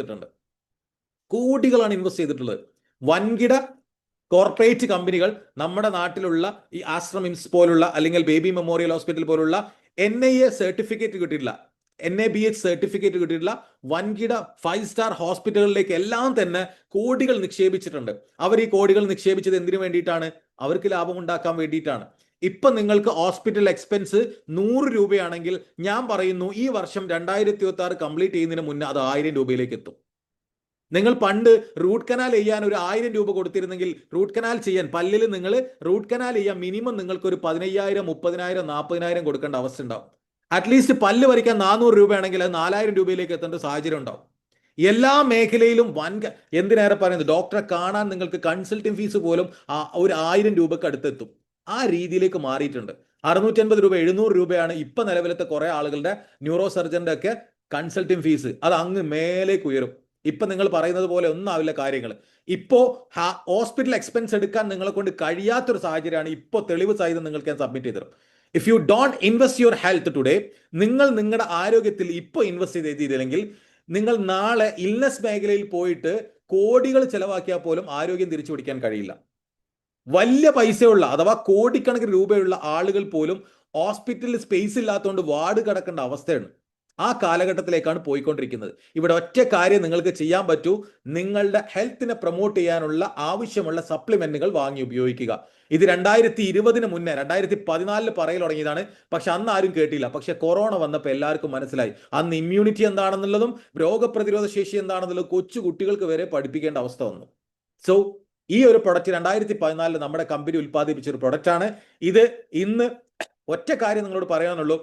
ചെയ്തിട്ടുള്ളത്. വൻകിട കോർപ്പറേറ്റ് കമ്പനികൾ നമ്മുടെ നാട്ടിലുള്ള ഈ ആശ്രമിംസ് പോലുള്ള അല്ലെങ്കിൽ ബേബി മെമ്മോറിയൽ ഹോസ്പിറ്റൽ പോലുള്ള NIA സർട്ടിഫിക്കറ്റ് കിട്ടിയിട്ടില്ല, NABH സർട്ടിഫിക്കറ്റ് കിട്ടിയിട്ടുള്ള വൻകിട 5 സ്റ്റാർ ഹോസ്പിറ്റലുകളിലേക്ക് എല്ലാം തന്നെ കോടികൾ നിക്ഷേപിച്ചിട്ടുണ്ട്. അവർ ഈ കോടികൾ നിക്ഷേപിച്ചത് എന്തിനു വേണ്ടിയിട്ടാണ്? അവർക്ക് ലാഭം ഉണ്ടാക്കാൻ വേണ്ടിയിട്ടാണ്. ഇപ്പൊ നിങ്ങൾക്ക് ഹോസ്പിറ്റൽ എക്സ്പെൻസ് 100 രൂപയാണെങ്കിൽ ഞാൻ പറയുന്നു ഈ വർഷം 2026 കംപ്ലീറ്റ് ചെയ്യുന്നതിന് മുന്നേ അത് 1000 രൂപയിലേക്ക് എത്തും. നിങ്ങൾ പണ്ട് റൂട്ട് കനാൽ ചെയ്യാൻ ഒരു 1000 രൂപ കൊടുത്തിരുന്നെങ്കിൽ റൂട്ട് കനാൽ ചെയ്യാൻ പല്ലിൽ നിങ്ങൾ റൂട്ട് കനാൽ ചെയ്യാൻ മിനിമം നിങ്ങൾക്ക് ഒരു 15,000, 30,000, 40,000 കൊടുക്കേണ്ട അവസ്ഥ ഉണ്ടാവും. അറ്റ്ലീസ്റ്റ് പല്ല് വരയ്ക്കാൻ 400 രൂപയാണെങ്കിൽ അത് 4000 രൂപയിലേക്ക് എത്തേണ്ട സാഹചര്യം ഉണ്ടാവും. എല്ലാ മേഖലയിലും എന്തിനേറെ പറയുന്നത്, ഡോക്ടറെ കാണാൻ നിങ്ങൾക്ക് കൺസൾട്ടിംഗ് ഫീസ് പോലും ഒരു 1000 രൂപക്ക് അടുത്തെത്തും. ആ രീതിയിലേക്ക് മാറിയിട്ടുണ്ട്. 650 രൂപ 700 രൂപയാണ് ഇപ്പൊ നിലവിലത്തെ കുറെ ആളുകളുടെ ന്യൂറോ സർജന്റെ ഒക്കെ കൺസൾട്ടിംഗ് ഫീസ്. അത് അങ്ങ് മേലേക്ക് ഉയരും. ഇപ്പൊ നിങ്ങൾ പറയുന്നത് പോലെ ഒന്നും ആവില്ല കാര്യങ്ങൾ. ഇപ്പോ ഹോസ്പിറ്റൽ എക്സ്പെൻസ് എടുക്കാൻ നിങ്ങളെ കൊണ്ട് കഴിയാത്തൊരു സാഹചര്യമാണ്. ഇപ്പോൾ തെളിവ് സഹിതം നിങ്ങൾക്ക് ഞാൻ സബ്മിറ്റ് ചെയ്തു തരും. If you don't invest your health today, നിങ്ങൾ നിങ്ങളുടെ ആരോഗ്യത്തിൽ ഇപ്പോൾ ഇൻവെസ്റ്റ് ചെയ്തില്ലെങ്കിൽ നിങ്ങൾ നാളെ ഇൽനെസ് മേഖലയിൽ പോയിട്ട് കോടികൾ ചെലവാക്കിയാൽ പോലും ആരോഗ്യം തിരിച്ചു പിടിക്കാൻ കഴിയില്ല. വലിയ പൈസയുള്ള അഥവാ കോടിക്കണക്കിന് രൂപയുള്ള ആളുകൾ പോലും ഹോസ്പിറ്റലിൽ സ്പേസ് ഇല്ലാത്തതുകൊണ്ട് വാർഡ് കിടക്കേണ്ട അവസ്ഥയാണ്. ആ കാലഘട്ടത്തിലേക്കാണ് പോയിക്കൊണ്ടിരിക്കുന്നത്. ഇവിടെ ഒറ്റ കാര്യം നിങ്ങൾക്ക് ചെയ്യാൻ പറ്റൂ, നിങ്ങളുടെ ഹെൽത്തിനെ പ്രൊമോട്ട് ചെയ്യാനുള്ള ആവശ്യമുള്ള സപ്ലിമെന്റുകൾ വാങ്ങി ഉപയോഗിക്കുക. ഇത് 2020 മുന്നേ 2014 പറയൽ തുടങ്ങിയതാണ്. പക്ഷെ അന്ന് ആരും കേട്ടില്ല. പക്ഷെ കൊറോണ വന്നപ്പോൾ എല്ലാവർക്കും മനസ്സിലായി. അന്ന് ഇമ്മ്യൂണിറ്റി എന്താണെന്നുള്ളതും രോഗപ്രതിരോധ ശേഷി എന്താണെന്നുള്ളതും കൊച്ചു കുട്ടികൾക്ക് വരെ പഠിപ്പിക്കേണ്ട അവസ്ഥ വന്നു. സോ ഈ ഒരു പ്രൊഡക്റ്റ് 2014 നമ്മുടെ കമ്പനി ഉൽപ്പാദിപ്പിച്ച ഒരു പ്രൊഡക്റ്റ് ആണ് ഇത്. ഇന്ന് ഒറ്റ കാര്യം നിങ്ങളോട് പറയാനുള്ളൂ,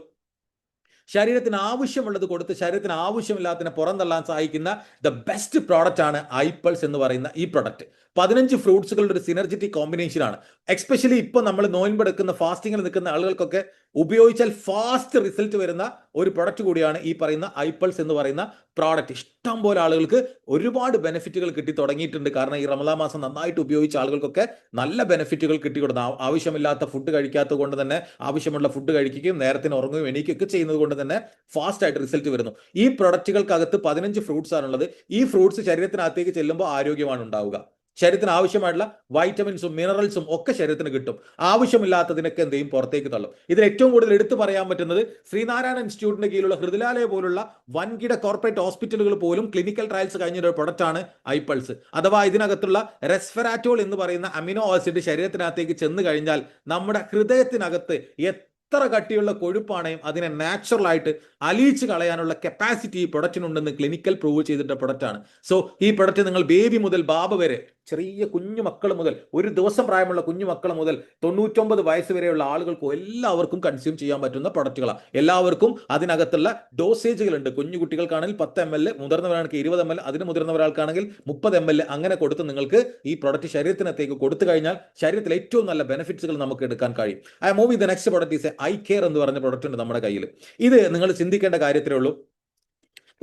ശരീരത്തിന് ആവശ്യമുള്ളത് കൊടുത്ത് ശരീരത്തിന് ആവശ്യമില്ലാത്തതിനെ പുറന്തള്ളാൻ സഹായിക്കുന്ന ദ ബെസ്റ്റ് പ്രോഡക്റ്റ് ആണ് ഐപൾസ് എന്ന് പറയുന്ന ഈ പ്രൊഡക്റ്റ്. 15 ഫ്രൂട്ട്സുകളുടെ ഒരു സിനർജറ്റിക് കോമ്പിനേഷൻ ആണ്. എക്സ്പെഷ്യലി ഇപ്പൊ നമ്മൾ നോയമ്പെടുക്കുന്ന ഫാസ്റ്റിങ്ങിൽ നിൽക്കുന്ന ആളുകൾക്കൊക്കെ ഉപയോഗിച്ചാൽ ഫാസ്റ്റ് റിസൾട്ട് വരുന്ന ഒരു പ്രൊഡക്റ്റ് കൂടിയാണ് ഈ പറയുന്ന ഐപൾസ് എന്ന് പറയുന്ന പ്രോഡക്റ്റ്. ഇഷ്ടം പോലെ ആളുകൾക്ക് ഒരുപാട് ബെനിഫിറ്റുകൾ കിട്ടി തുടങ്ങിയിട്ടുണ്ട്. കാരണം ഈ റമദാൻ മാസം നന്നായിട്ട് ഉപയോഗിച്ച ആളുകൾക്കൊക്കെ നല്ല ബെനിഫിറ്റുകൾ കിട്ടിക്കൊടുക്കുന്നു. ആവശ്യമില്ലാത്ത ഫുഡ് കഴിക്കാത്തത് കൊണ്ട് തന്നെ ആവശ്യമുള്ള ഫുഡ് കഴിക്കുകയും നേരത്തിന് ഉറങ്ങുകയും എണീക്കുകയൊക്കെ ചെയ്യുന്നത് കൊണ്ട് തന്നെ ഫാസ്റ്റ് ആയിട്ട് റിസൾട്ട് വരുന്നു. ഈ പ്രൊഡക്റ്റുകൾക്കകത്ത് 15 ഫ്രൂട്ട്സ് ആണുള്ളത്. ഈ ഫ്രൂട്ട്സ് ശരീരത്തിനകത്തേക്ക് ചെല്ലുമ്പോൾ ആരോഗ്യമാണ് ഉണ്ടാവുക. ശരീരത്തിന് ആവശ്യമായിട്ടുള്ള വൈറ്റമിൻസും മിനറൽസും ഒക്കെ ശരീരത്തിന് കിട്ടും. ആവശ്യമില്ലാത്തതിനൊക്കെ എന്ത് ചെയ്യും, പുറത്തേക്ക് തള്ളും. ഇതിൽ ഏറ്റവും കൂടുതൽ എടുത്തു പറയാൻ പറ്റുന്നത് ശ്രീനാരായണ ഇൻസ്റ്റിറ്റ്യൂട്ടിന്റെ കീഴിലുള്ള ഹൃദയാലയ പോലുള്ള വൻകിട കോർപ്പറേറ്റ് ഹോസ്പിറ്റലുകൾ പോലും ക്ലിനിക്കൽ ട്രയൽസ് കഴിഞ്ഞൊരു പ്രൊഡക്റ്റ് ആണ് ഐപൾസ്. അഥവാ ഇതിനകത്തുള്ള റെസ്വെറാറ്റോൾ എന്ന് പറയുന്ന അമിനോ ആസിഡ് ശരീരത്തിനകത്തേക്ക് ചെന്ന് കഴിഞ്ഞാൽ നമ്മുടെ ഹൃദയത്തിനകത്ത് എത്ര കട്ടിയുള്ള കൊഴുപ്പാണെയും അതിനെ നാച്ചുറൽ ആയിട്ട് അലിയിച്ച് കളയാനുള്ള കപ്പാസിറ്റി ഈ പ്രൊഡക്റ്റിനുണ്ടെന്ന് ക്ലിനിക്കൽ പ്രൂവ് ചെയ്തിട്ട പ്രൊഡക്റ്റാണ്. സോ ഈ പ്രൊഡക്റ്റ് നിങ്ങൾ ബേബി മുതൽ ബാബ വരെ, ചെറിയ കുഞ്ഞു മക്കൾ മുതൽ, ഒരു ദിവസം പ്രായമുള്ള കുഞ്ഞു മക്കൾ മുതൽ 99 വയസ്സ് വരെയുള്ള ആളുകൾക്കും എല്ലാവർക്കും കൺസ്യൂം ചെയ്യാൻ പറ്റുന്ന പ്രൊഡക്റ്റുകളാണ്. എല്ലാവർക്കും അതിനകത്തുള്ള ഡോസേജുകളുണ്ട്. കുഞ്ഞു കുട്ടികൾക്കാണെങ്കിൽ 10 ml, മുതിർന്നവരാണെങ്കിൽ 20 ml, അതിന് മുതിർന്ന ഒരാൾക്കാണെങ്കിൽ 30 ml അങ്ങനെ കൊടുത്ത് നിങ്ങൾക്ക് ഈ പ്രൊഡക്റ്റ് ശരീരത്തിനകത്തേക്ക് കൊടുത്തു കഴിഞ്ഞാൽ ശരീരത്തിൽ ഏറ്റവും നല്ല ബെനിഫിറ്റ്സുകൾ നമുക്ക് എടുക്കാൻ കഴിയും. I move the next product is eye care എന്ന് പറഞ്ഞ പ്രൊഡക്റ്റ് ഉണ്ട് നമ്മുടെ കയ്യിൽ. ഇത് നിങ്ങൾ ചിന്തിക്കേണ്ട കാര്യത്തിലേ ഉള്ളൂ.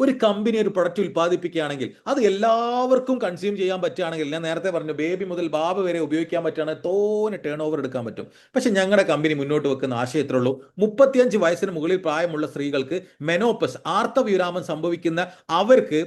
ഒരു കമ്പനി ഒരു പ്രൊഡക്റ്റ് ഉൽപ്പാദിപ്പിക്കുകയാണെങ്കിൽ അത് എല്ലാവർക്കും കൺസ്യൂം ചെയ്യാൻ പറ്റുകയാണെങ്കിൽ, ഞാൻ നേരത്തെ പറഞ്ഞു ബേബി മുതൽ ബാബ വരെ ഉപയോഗിക്കാൻ പറ്റുകയാണെങ്കിൽ തോനെ ടേൺ ഓവർ എടുക്കാൻ പറ്റും. പക്ഷെ ഞങ്ങളുടെ കമ്പനി മുന്നോട്ട് വെക്കുന്ന ആശയത്തിലേ ഉള്ളൂ, 35 വയസ്സിന് മുകളിൽ പ്രായമുള്ള സ്ത്രീകൾക്ക് മെനോപ്പസ്, ആർത്തവവിരാമം സംഭവിക്കുന്ന അവർക്ക്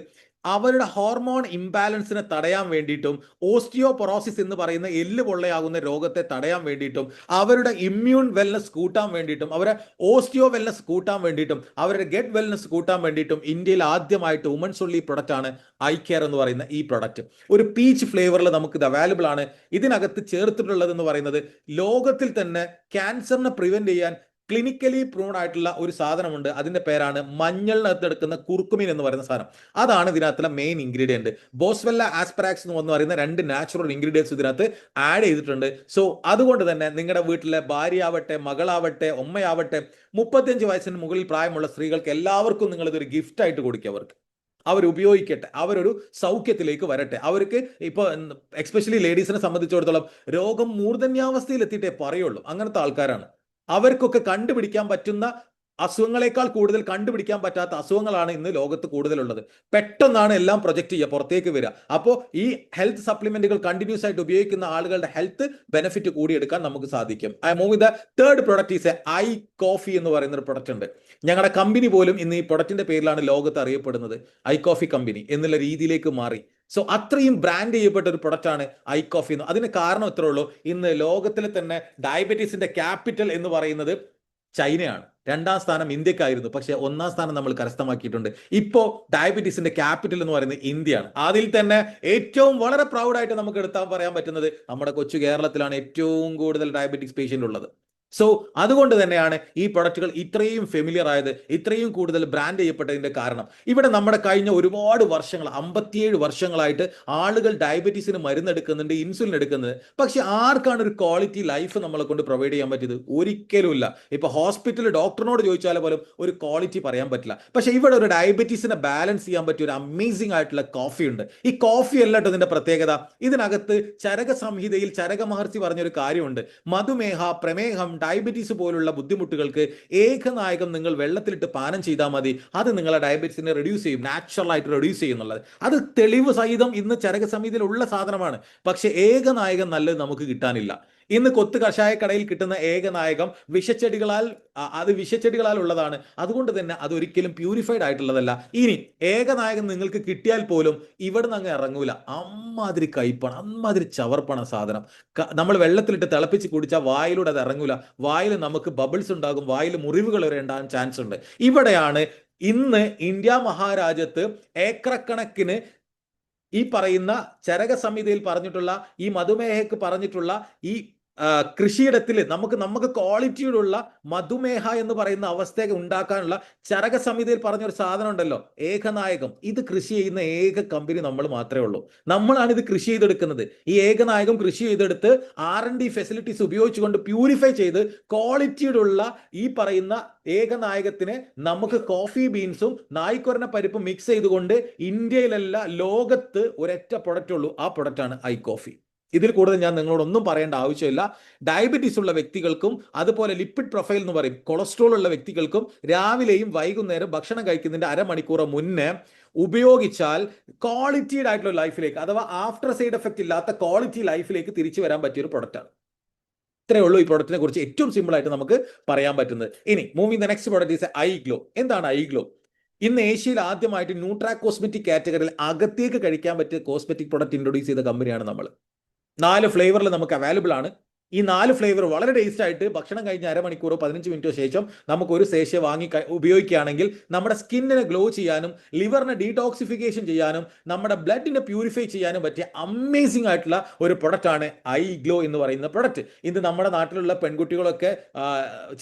അവരുടെ ഹോർമോൺ ഇംബാലൻസിനെ തടയാൻ വേണ്ടിയിട്ടും ഓസ്റ്റിയോപൊറോസിസ് എന്ന് പറയുന്ന എല്ല് പൊള്ളയാകുന്ന രോഗത്തെ തടയാൻ വേണ്ടിയിട്ടും അവരുടെ ഇമ്മ്യൂൺ വെൽനസ് കൂട്ടാൻ വേണ്ടിയിട്ടും അവരുടെ ഓസ്റ്റിയോ വെൽനസ് കൂട്ടാൻ വേണ്ടിയിട്ടും അവരുടെ ഗെറ്റ് വെൽനസ് കൂട്ടാൻ വേണ്ടിയിട്ടും ഇന്ത്യയിൽ ആദ്യമായിട്ട് വുമൻസ് ഓൺലി പ്രൊഡക്റ്റ് ആണ് ഐ കെയർ എന്ന് പറയുന്ന ഈ പ്രൊഡക്റ്റ്. ഒരു പീച്ച് ഫ്ലേവറിൽ നമുക്ക് ഇത് അവൈലബിൾ ആണ്. ഇതിനകത്ത് ചേർത്തിട്ടുള്ളത് എന്ന് പറയുന്നത് ലോകത്തിൽ തന്നെ ക്യാൻസറിനെ പ്രിവെന്റ് ചെയ്യാൻ ക്ലിനിക്കലി പ്രൂവൺ ആയിട്ടുള്ള ഒരു സാധനമുണ്ട്. അതിന്റെ പേരാണ് മഞ്ഞളിനകത്ത് എടുക്കുന്ന കുർക്കുമിൻ എന്ന് പറയുന്ന സാധനം. അതാണ് ഇതിനകത്തുള്ള മെയിൻ ഇൻഗ്രീഡിയന്റ്. ബോസ്വെല്ല ആസ്പെറാക്സ് എന്ന് പറയുന്ന 2 നാച്ചുറൽ ഇൻഗ്രീഡിയൻസ് ഇതിനകത്ത് ആഡ് ചെയ്തിട്ടുണ്ട്. സോ അതുകൊണ്ട് തന്നെ നിങ്ങളുടെ വീട്ടിലെ ഭാര്യയാവട്ടെ, മകളാവട്ടെ, ഉമ്മയാവട്ടെ, 35 വയസ്സിന് മുകളിൽ പ്രായമുള്ള സ്ത്രീകൾക്ക് എല്ലാവർക്കും നിങ്ങൾ ഇതൊരു ഗിഫ്റ്റ് ആയിട്ട് കൊടുക്കുക. അവർ ഉപയോഗിക്കട്ടെ, അവരൊരു സൗഖ്യത്തിലേക്ക് വരട്ടെ. അവർക്ക് ഇപ്പോൾ എക്സ്പെഷ്യലി ലേഡീസിനെ സംബന്ധിച്ചിടത്തോളം രോഗം മൂർധന്യാവസ്ഥയിൽ എത്തിയിട്ടേ പറയുള്ളൂ. അങ്ങനത്തെ ആൾക്കാരാണ്. അവർക്കൊക്കെ കണ്ടുപിടിക്കാൻ പറ്റുന്ന അസുഖങ്ങളെക്കാൾ കൂടുതൽ കണ്ടുപിടിക്കാൻ പറ്റാത്ത അസുഖങ്ങളാണ് ഇന്ന് ലോകത്ത് കൂടുതലുള്ളത്. പെട്ടെന്നാണ് എല്ലാം പ്രൊജക്ട് ചെയ്യുക, പുറത്തേക്ക് വരിക. അപ്പോൾ ഈ ഹെൽത്ത് സപ്ലിമെന്റുകൾ കണ്ടിന്യൂസ് ആയിട്ട് ഉപയോഗിക്കുന്ന ആളുകളുടെ ഹെൽത്ത് ബെനിഫിറ്റ് കൂടിയെടുക്കാൻ നമുക്ക് സാധിക്കും. I move the third product is I coffee എന്ന് പറയുന്ന ഒരു പ്രൊഡക്റ്റ് ഉണ്ട്. ഞങ്ങളുടെ കമ്പനി പോലും ഇന്ന് ഈ പ്രൊഡക്റ്റിന്റെ പേരിലാണ് ലോകത്ത് അറിയപ്പെടുന്നത്. ഐ കോഫി കമ്പനി എന്നുള്ള രീതിയിലേക്ക് മാറി. സോ അത്രയും ബ്രാൻഡ് ചെയ്യപ്പെട്ട ഒരു പ്രൊഡക്റ്റാണ് ഐ കോഫി എന്ന്. അതിന് കാരണം ഇത്രേ ഉള്ളൂ, ഇന്ന് ലോകത്തിലെ തന്നെ ഡയബറ്റീസിന്റെ ക്യാപിറ്റൽ എന്ന് പറയുന്നത് ചൈനയാണ്. 2ാം സ്ഥാനം ഇന്ത്യക്കായിരുന്നു. പക്ഷെ 1ാം സ്ഥാനം നമ്മൾ കരസ്ഥമാക്കിയിട്ടുണ്ട്. ഇപ്പോൾ ഡയബറ്റീസിന്റെ ക്യാപിറ്റൽ എന്ന് പറയുന്നത് ഇന്ത്യയാണ്. അതിൽ തന്നെ ഏറ്റവും വളരെ പ്രൗഡായിട്ട് നമുക്ക് എടുത്താൽ പറയാൻ പറ്റുന്നത് നമ്മുടെ കൊച്ചു കേരളത്തിലാണ് ഏറ്റവും കൂടുതൽ ഡയബറ്റിക്സ് പേഷ്യൻ്റ് ഉള്ളത്. സോ അതുകൊണ്ട് തന്നെയാണ് ഈ പ്രൊഡക്റ്റുകൾ ഇത്രയും ഫെമിലിയർ ആയത്, ഇത്രയും കൂടുതൽ ബ്രാൻഡ് ചെയ്യപ്പെട്ടതിന്റെ കാരണം. ഇവിടെ നമ്മുടെ കഴിഞ്ഞ ഒരുപാട് വർഷങ്ങൾ, 57 വർഷങ്ങളായിട്ട് ആളുകൾ ഡയബറ്റീസിന് മരുന്നെടുക്കുന്നുണ്ട്, ഇൻസുലിൻ എടുക്കുന്നത്. പക്ഷെ ആർക്കാണ് ഒരു ക്വാളിറ്റി ലൈഫ് നമ്മളെ കൊണ്ട് പ്രൊവൈഡ് ചെയ്യാൻ പറ്റിയത്? ഒരിക്കലുമില്ല. ഇപ്പൊ ഹോസ്പിറ്റലിൽ ഡോക്ടറിനോട് ചോദിച്ചാൽ പോലും ഒരു ക്വാളിറ്റി പറയാൻ പറ്റില്ല. പക്ഷെ ഇവിടെ ഒരു ഡയബറ്റീസിനെ ബാലൻസ് ചെയ്യാൻ പറ്റിയ ഒരു അമേസിംഗ് ആയിട്ടുള്ള കോഫി ഉണ്ട്. ഈ കോഫി അല്ലട്ടോ ഇതിന്റെ പ്രത്യേകത. ഇതിനകത്ത് ചരക സംഹിതയിൽ ചരക മഹർഷി പറഞ്ഞൊരു കാര്യമുണ്ട്. മധുമേഹ, പ്രമേഹം, ഡയബറ്റീസ് പോലുള്ള ബുദ്ധിമുട്ടുകൾക്ക് ഏകനായകം നിങ്ങൾ വെള്ളത്തിലിട്ട് പാനം ചെയ്താൽ മതി. അത് നിങ്ങളെ ഡയബറ്റീസിനെ റെഡ്യൂസ് ചെയ്യും, നാച്ചുറൽ ആയിട്ട് റെഡ്യൂസ് ചെയ്യുന്നുള്ളത്. അത് തെളിവ് സഹിതം ഇന്ന് ചരക സംഹിതയിലുള്ള സാധനമാണ്. പക്ഷെ ഏകനായകം നല്ലത് നമുക്ക് കിട്ടാനില്ല. ഇന്ന് കൊത്ത് കഷായ കടയിൽ കിട്ടുന്ന ഏകനായകം വിഷച്ചെടികളാൽ ഉള്ളതാണ്. അതുകൊണ്ട് തന്നെ അതൊരിക്കലും പ്യൂരിഫൈഡ് ആയിട്ടുള്ളതല്ല. ഇനി ഏകനായകം നിങ്ങൾക്ക് കിട്ടിയാൽ പോലും ഇവിടെ നിന്ന് അങ്ങ് ഇറങ്ങൂല. അമ്മാതിരി കയ്പാണ്, അമ്മാതിരി ചവർപ്പാണ് സാധനം. നമ്മൾ വെള്ളത്തിലിട്ട് തിളപ്പിച്ച് കുടിച്ചാൽ വായിലൂടെ അത് ഇറങ്ങൂല. വായിൽ നമുക്ക് ബബിൾസ് ഉണ്ടാകും, വായിൽ മുറിവുകൾ വരെ ഉണ്ടാകാൻ ചാൻസ് ഉണ്ട്. ഇവിടെയാണ് ഇന്ന് ഇന്ത്യ മഹാരാജ്യത്ത് ഏക്കറക്കണക്കിന് ഈ പറയുന്ന ചരക സംഹിതയിൽ പറഞ്ഞിട്ടുള്ള, ഈ മധുമേഹക്ക് പറഞ്ഞിട്ടുള്ള ഈ കൃഷിയിടത്തിൽ നമുക്ക് ക്വാളിറ്റിയിലുള്ള മധുമേഹ എന്ന് പറയുന്ന അവസ്ഥ ഉണ്ടാക്കാനുള്ള ചരക സമിതിയിൽ പറഞ്ഞൊരു സാധനം ഉണ്ടല്ലോ, ഏകനായകം. ഇത് കൃഷി ചെയ്യുന്ന ഏക കമ്പനി നമ്മൾ മാത്രമേ ഉള്ളൂ. നമ്മളാണ് ഇത് കൃഷി ചെയ്തെടുക്കുന്നത്. ഈ ഏകനായകം കൃഷി ചെയ്തെടുത്ത് R&D ഫെസിലിറ്റീസ് ഉപയോഗിച്ചുകൊണ്ട് പ്യൂരിഫൈ ചെയ്ത് ക്വാളിറ്റിയിലുള്ള ഈ പറയുന്ന ഏകനായകത്തിനെ നമുക്ക് കോഫി ബീൻസും നായ്ക്കൊരന പരിപ്പും മിക്സ് ചെയ്തുകൊണ്ട് ഇന്ത്യയിലല്ല ലോകത്ത് ഒരൊറ്റ പ്രൊഡക്റ്റ് ഉള്ളൂ. ആ പ്രൊഡക്റ്റാണ് ഐ കോഫി. ഇതിൽ കൂടുതൽ ഞാൻ നിങ്ങളോടൊന്നും പറയേണ്ട ആവശ്യമില്ല. ഡയബറ്റീസ് ഉള്ള വ്യക്തികൾക്കും അതുപോലെ ലിപ്പിഡ് പ്രൊഫൈൽ എന്ന് പറയും, കൊളസ്ട്രോൾ ഉള്ള വ്യക്തികൾക്കും രാവിലെയും വൈകുന്നേരം ഭക്ഷണം കഴിക്കുന്നതിന്റെ അരമണിക്കൂർ മുന്നേ ഉപയോഗിച്ചാൽ ക്വാളിറ്റീഡ് ആയിട്ടുള്ള ലൈഫിലേക്ക്, അഥവാ ആഫ്റ്റർ സൈഡ് എഫക്റ്റ് ഇല്ലാത്ത ക്വാളിറ്റി ലൈഫിലേക്ക് തിരിച്ചു വരാൻ പറ്റിയ ഒരു പ്രൊഡക്റ്റാണ്. ഇത്രയേ ഉള്ളൂ ഈ പ്രൊഡക്റ്റിനെ കുറിച്ച് ഏറ്റവും സിമ്പിൾ ആയിട്ട് നമുക്ക് പറയാൻ പറ്റുന്നത്. ഇനി moving the next product is I glow. എന്താണ് ഐ ഗ്ലോ? ഇന്ന് ഏഷ്യയിൽ ആദ്യമായിട്ട് ന്യൂട്രാ കോസ്മെറ്റിക് കാറ്റഗറിയിൽ അകത്തേക്ക് കഴിക്കാൻ പറ്റിയ കോസ്മെറ്റിക് പ്രൊഡക്റ്റ് ഇൻട്രൊഡ്യൂസ് ചെയ്ത കമ്പനിയാണ് നമ്മൾ. 4 ഫ്ലേവറിൽ നമുക്ക് അവൈലബിൾ ആണ്. ഈ 4 ഫ്ലേവർ വളരെ ടേസ്റ്റ് ആയിട്ട് ഭക്ഷണം കഴിഞ്ഞ അരമണിക്കൂറോ 15 മിനിറ്റോ ശേഷം നമുക്ക് ഒരു സേഷ വാങ്ങി ഉപയോഗിക്കുകയാണെങ്കിൽ നമ്മുടെ സ്കിന്നിനെ ഗ്ലോ ചെയ്യാനും ലിവറിനെ ഡീടോക്സിഫിക്കേഷൻ ചെയ്യാനും നമ്മുടെ ബ്ലഡിനെ പ്യൂരിഫൈ ചെയ്യാനും പറ്റിയ അമേസിംഗ് ആയിട്ടുള്ള ഒരു പ്രൊഡക്റ്റാണ് ഐ ഗ്ലോ എന്ന് പറയുന്ന പ്രൊഡക്റ്റ്. ഇത് നമ്മുടെ നാട്ടിലുള്ള പെൺകുട്ടികളൊക്കെ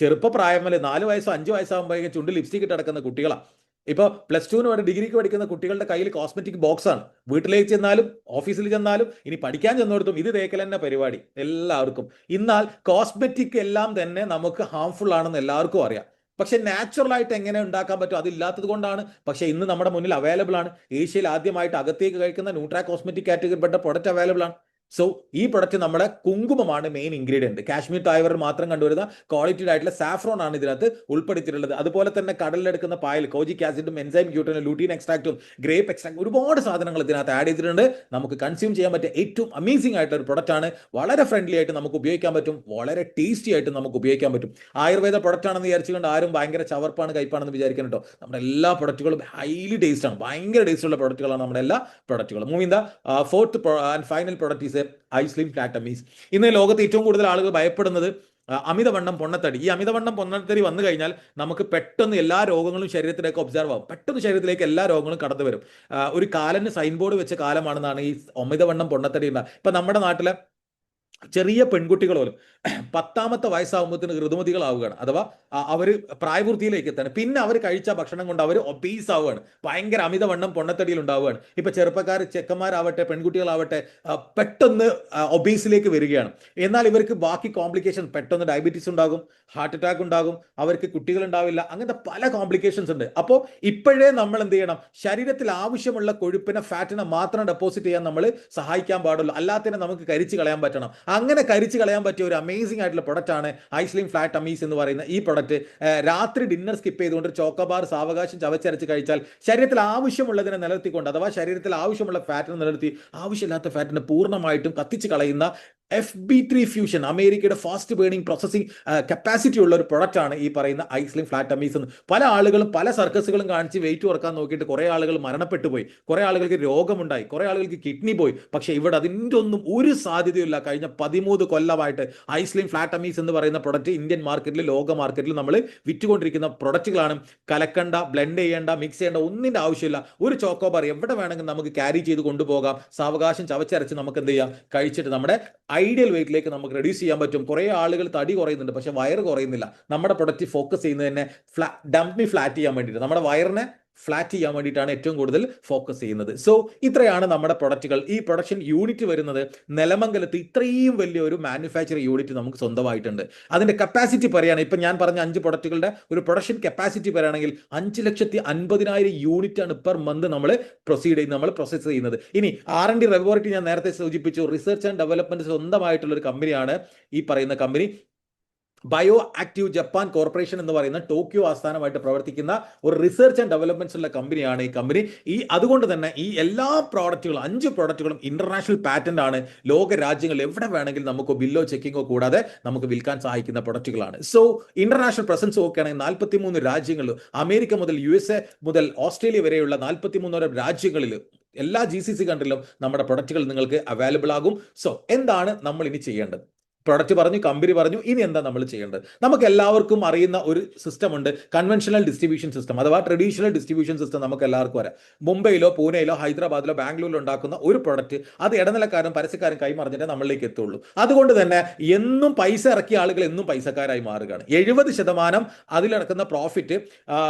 ചെറുപ്പപ്രായം വരെ 4 വയസ്സോ 5 വയസ്സാകുമ്പോഴേക്കും ചുണ്ട് ലിപ്സ്റ്റിക് ഇട്ട് നടക്കുന്ന കുട്ടികളാണ്. ഇപ്പോൾ +2 വരെ ഡിഗ്രിക്ക് പഠിക്കുന്ന കുട്ടികളുടെ കയ്യിൽ കോസ്മെറ്റിക് ബോക്സ് ആണ്. വീട്ടിലേക്ക് ചെന്നാലും ഓഫീസിൽ ചെന്നാലും ഇനി പഠിക്കാൻ ചെന്നിടത്തും ഇത് തേക്കൽ തന്നെ പരിപാടി എല്ലാവർക്കും. എന്നാൽ കോസ്മെറ്റിക് എല്ലാം തന്നെ നമുക്ക് ഹാംഫുൾ ആണെന്ന് എല്ലാവർക്കും അറിയാം. പക്ഷെ നാച്ചുറൽ ആയിട്ട് എങ്ങനെ ഉണ്ടാക്കാൻ പറ്റും? അതില്ലാത്തത് കൊണ്ടാണ്. പക്ഷെ ഇന്ന് നമ്മുടെ മുന്നിൽ അവൈലബിൾ ആണ്. ഏഷ്യയിൽ ആദ്യമായിട്ട് അകത്തേക്ക് കഴിക്കുന്ന ന്യൂട്രാ കോസ്മെറ്റിക് കാറ്റഗറിപ്പെട്ട പ്രൊഡക്റ്റ് അവൈലബിൾ ആണ്. സോ ഈ പ്രൊഡക്റ്റ് നമ്മുടെ കുങ്കുമമാണ് മെയിൻ ഇൻഗ്രീഡിയൻറ്റ്. കാശ്മീർ ടൈവറിൽ മാത്രം കണ്ടുവരുന്ന ക്വാളിറ്റീഡ് ആയിട്ടുള്ള സാഫ്രോൺ ആണ് ഇതിനകത്ത് ഉൾപ്പെടുത്തിയിട്ടുള്ളത്. അതുപോലെ തന്നെ കടലിലെടുക്കുന്ന പായൽ, കോജിക് ആസിഡും എൻസൈം ഗ്ലൂട്ടനും ലൂട്ടീൻ എക്സ്ട്രാക്റ്റും ഗ്രേപ്പ് എക്സ്ട്രാക്ട് ഒരുപാട് സാധനങ്ങൾ ഇതിനകത്ത് ആഡ് ചെയ്തിട്ടുണ്ട്. നമുക്ക് കൺസ്യൂം ചെയ്യാൻ പറ്റിയ ഏറ്റവും അമേസിംഗ് ആയിട്ടുള്ള ഒരു പ്രൊഡക്റ്റ് ആണ്. വളരെ ഫ്രണ്ട്ലി ആയിട്ട് നമുക്ക് ഉപയോഗിക്കാൻ പറ്റും, വളരെ ടേസ്റ്റി ആയിട്ട് നമുക്ക് ഉപയോഗിക്കാൻ പറ്റും. ആയുർവേദ പ്രൊഡക്റ്റ് ആണെന്ന് വിചാരിച്ചുകൊണ്ട് ആരും ഭയങ്കര ചവർപ്പാണ് കയ്പാണെന്ന് വിചാരിക്കണം കേട്ടോ. നമ്മുടെ എല്ലാ പ്രൊഡക്റ്റുകളും ഹൈലി ടേസ്റ്റ് ആണ്, ഭയങ്കര ടേസ്റ്റ് ഉള്ള പ്രൊഡക്റ്റുകളാണ് നമ്മുടെ എല്ലാ പ്രൊഡക്റ്റുകളും. Moving the fourth and final product is I slim flat അമീസ്. ഇന്ന് ലോകത്ത് ഏറ്റവും കൂടുതൽ ആളുകൾ ഭയപ്പെടുന്നത് അമിതവണ്ണം പൊണ്ണത്തടി. ഈ അമിതവണ്ണം പൊണ്ണത്തടി വന്നു കഴിഞ്ഞാൽ നമുക്ക് പെട്ടെന്ന് എല്ലാ രോഗങ്ങളും ശരീരത്തിലേക്ക് ഒബ്സർവ് ആവും. പെട്ടെന്ന് ശരീരത്തിലേക്ക് എല്ലാ രോഗങ്ങളും കടന്നു വരും. ഒരു കാലന് സൈൻ ബോർഡ് വെച്ച കാലമാണെന്നാണ് ഈ അമിതവണ്ണം പൊണ്ണത്തടി ഉണ്ടാകുക. ഇപ്പൊ നമ്മുടെ നാട്ടിലെ ചെറിയ പെൺകുട്ടികൾ പോലും 10ാമത്തെ വയസ്സാകുമ്പോഴത്തേന് ഋതുമതികളാവുകയാണ്, അഥവാ അവർ പ്രായപൂർത്തിയിലേക്ക് എത്താണ്. പിന്നെ അവർ കഴിച്ച ഭക്ഷണം കൊണ്ട് അവർ ഒബീസ് ആവുകയാണ്, ഭയങ്കര അമിതവണ്ണം പൊണ്ണത്തടിയിൽ ഉണ്ടാവുകയാണ്. ഇപ്പൊ ചെറുപ്പക്കാർ, ചെക്കന്മാരാവട്ടെ പെൺകുട്ടികളാവട്ടെ പെട്ടെന്ന് ഒബീസിലേക്ക് വരികയാണ്. എന്നാൽ ഇവർക്ക് ബാക്കി കോംപ്ലിക്കേഷൻ, പെട്ടെന്ന് ഡയബറ്റീസ് ഉണ്ടാകും, ഹാർട്ട് അറ്റാക്ക് ഉണ്ടാകും, അവർക്ക് കുട്ടികൾ ഉണ്ടാവില്ല, അങ്ങനത്തെ പല കോംപ്ലിക്കേഷൻസ് ഉണ്ട്. അപ്പോൾ ഇപ്പോഴേ നമ്മൾ എന്ത് ചെയ്യണം? ശരീരത്തിൽ ആവശ്യമുള്ള കൊഴുപ്പിനെ, ഫാറ്റിനെ മാത്രം ഡെപ്പോസിറ്റ് ചെയ്യാൻ നമ്മൾ സഹായിക്കാൻ പാടുള്ളൂ. അല്ലാത്തതിനെ നമുക്ക് കരിച്ചു കളയാൻ പറ്റണം. അങ്ങനെ കരിച്ചു കളയാൻ പറ്റിയ ഒരു അമേസിംഗ് ആയിട്ടുള്ള പ്രൊഡക്റ്റ് ആണ് ഐ സ്ലിം ഫ്ലാറ്റ് അമീസ് എന്ന് പറയുന്ന ഈ പ്രൊഡക്റ്റ്. രാത്രി ഡിന്നർ സ്കിപ്പ് ചെയ്തുകൊണ്ട് ചോക്കോബാർ സാവകാശം ചവച്ചരച്ച് കഴിച്ചാൽ ശരീരത്തിൽ ആവശ്യമുള്ളതിനെ നിലനിർത്തിക്കൊണ്ട്, അഥവാ ശരീരത്തിൽ ആവശ്യമുള്ള ഫാറ്റിനെ നിലനിർത്തി ആവശ്യമില്ലാത്ത ഫാറ്റിനെ പൂർണ്ണമായിട്ടും കത്തിച്ച് കളയുന്ന FB3 ഫ്യൂഷൻ, അമേരിക്കയുടെ ഫാസ്റ്റ് ബേണിംഗ് പ്രോസസിംഗ് കപ്പാസിറ്റി ഉള്ള ഒരു പ്രൊഡക്റ്റ് ആണ് ഈ പറയുന്ന ഐ സ്ലിം ഫ്ലാറ്റ് അമീസ് എന്ന്. പല ആളുകളും പല സർക്കസുകളും കാണിച്ച് വെയിറ്റ് കുറക്കാൻ നോക്കിയിട്ട് കുറേ ആളുകൾ മരണപ്പെട്ടു പോയി, കുറേ ആളുകൾക്ക് രോഗമുണ്ടായി, കുറേ ആളുകൾക്ക് കിഡ്നി പോയി. പക്ഷേ ഇവിടെ അതിൻ്റെ ഒന്നും ഒരു സാധ്യതയില്ല. കഴിഞ്ഞ 13 കൊല്ലമായിട്ട് ഐ സ്ലിം ഫ്ലാറ്റ് അമീസ് എന്ന് പറയുന്ന പ്രൊഡക്റ്റ് ഇന്ത്യൻ മാർക്കറ്റിൽ, ലോക മാർക്കറ്റിൽ നമ്മൾ വിറ്റുകൊണ്ടിരിക്കുന്ന പ്രൊഡക്റ്റുകളാണ്. കലക്കണ്ട, ബ്ലെൻഡ് ചെയ്യേണ്ട, മിക്സ് ചെയ്യേണ്ട ഒന്നിൻ്റെ ആവശ്യമില്ല. ഒരു ചോക്കോബാർ എവിടെ വേണമെങ്കിൽ നമുക്ക് ക്യാരി ചെയ്ത് കൊണ്ടുപോകാം. സാവകാശം ചവച്ചരച്ച് നമുക്ക് എന്ത് ചെയ്യാം? കഴിച്ചിട്ട് നമ്മുടെ ഐഡിയൽ വെയിറ്റിലേക്ക് നമുക്ക് റെഡ്യൂസ് ചെയ്യാൻ പറ്റും. കുറേ ആളുകൾ തടി കുറയുന്നുണ്ട്, പക്ഷെ വയറ് കുറയുന്നില്ല. നമ്മുടെ പ്രൊഡക്റ്റ് ഫോക്കസ് ചെയ്യുന്നത് തന്നെ ഡംപി ഫ്ലാറ്റ് ചെയ്യാൻ വേണ്ടിയിട്ട്, നമ്മുടെ വയറിനെ ഫ്ലാറ്റ് ചെയ്യാൻ വേണ്ടിയിട്ടാണ് ഏറ്റവും കൂടുതൽ ഫോക്കസ് ചെയ്യുന്നത്. സോ ഇത്രയാണ് നമ്മുടെ പ്രൊഡക്റ്റുകൾ. ഈ പ്രൊഡക്ഷൻ യൂണിറ്റ് വരുന്നത് നെലമംഗലത്ത്. ഇത്രയും വലിയൊരു മാനുഫാക്ചറിംഗ് യൂണിറ്റ് നമുക്ക് സ്വന്തമായിട്ടുണ്ട്. അതിന്റെ കപ്പാസിറ്റി പറയുകയാണ്, ഇപ്പം ഞാൻ പറഞ്ഞ 5 പ്രൊഡക്റ്റുകളുടെ ഒരു പ്രൊഡക്ഷൻ കപ്പാസിറ്റി പറയുകയാണെങ്കിൽ 5,50,000 യൂണിറ്റ് ആണ് പെർ മന്ത് നമ്മൾ പ്രോസസ് ചെയ്യുന്നത്. ഇനി R&D ലബോറട്ടറി ഞാൻ നേരത്തെ സൂചിപ്പിച്ചു, റിസർച്ച് ആൻഡ് ഡെവലപ്മെന്റ് സ്വന്തമായിട്ടുള്ള ഒരു കമ്പനിയാണ് ഈ പറയുന്ന company. Bio active Japan corporation എന്ന് പറയുന്ന ടോക്കിയോ ആസ്ഥാനമായിട്ട് പ്രവർത്തിക്കുന്ന ഒരു റിസർച്ച് ആൻഡ് ഡെവലപ്മെന്റ്സ് ഉള്ള കമ്പനിയാണ് ഈ കമ്പനി. അതുകൊണ്ട് തന്നെ ഈ എല്ലാ പ്രോഡക്റ്റുകളും 5 പ്രോഡക്റ്റുകളും ഇന്റർനാഷണൽ പാറ്റന്റ് ആണ്. ലോക രാജ്യങ്ങളിൽ എവിടെ വേണമെങ്കിലും നമുക്ക് ബില്ലോ ചെക്കിങ്ങോ കൂടാതെ നമുക്ക് വിൽക്കാൻ സഹായിക്കുന്ന പ്രൊഡക്റ്റുകളാണ്. സോ ഇന്റർനാഷണൽ പ്രസൻസ് നോക്കുകയാണെങ്കിൽ 43 രാജ്യങ്ങളിൽ, അമേരിക്ക മുതൽ USA മുതൽ ഓസ്ട്രേലിയ വരെയുള്ള 43 രാജ്യങ്ങളിൽ, എല്ലാ GCC കൺട്രിയിലും നമ്മുടെ പ്രൊഡക്റ്റുകൾ നിങ്ങൾക്ക് അവൈലബിൾ ആകും. സോ എന്താണ് നമ്മൾ ഇനി ചെയ്യേണ്ടത്? പ്രൊഡക്റ്റ് പറഞ്ഞു, കമ്പനി പറഞ്ഞു, ഇനി എന്താ നമ്മൾ ചെയ്യേണ്ടത്? നമുക്ക് എല്ലാവർക്കും അറിയുന്ന ഒരു സിസ്റ്റം ഉണ്ട്, കൺവെൻഷണൽ ഡിസ്ട്രിബ്യൂഷൻ സിസ്റ്റം അഥവാ ട്രഡീഷണൽ ഡിസ്ട്രിബ്യൂഷൻ സിസ്റ്റം. നമുക്ക് എല്ലാവർക്കും അറിയാം. മുംബൈയിലോ പൂനെയിലോ ഹൈദരാബാദിലോ ബാംഗ്ലൂരിലോ ഉണ്ടാക്കുന്ന ഒരു പ്രൊഡക്റ്റ് അത് ഇടനിലക്കാരും പരസ്യക്കാരും കൈമറിഞ്ഞിട്ടേ നമ്മളിലേക്ക് എത്തുള്ളൂ. അതുകൊണ്ട് തന്നെ എന്നും പൈസ ഇറക്കിയ ആളുകൾ എന്നും പൈസക്കാരായി മാറുകയാണ്. 70% അതിലിറക്കുന്ന പ്രോഫിറ്റ്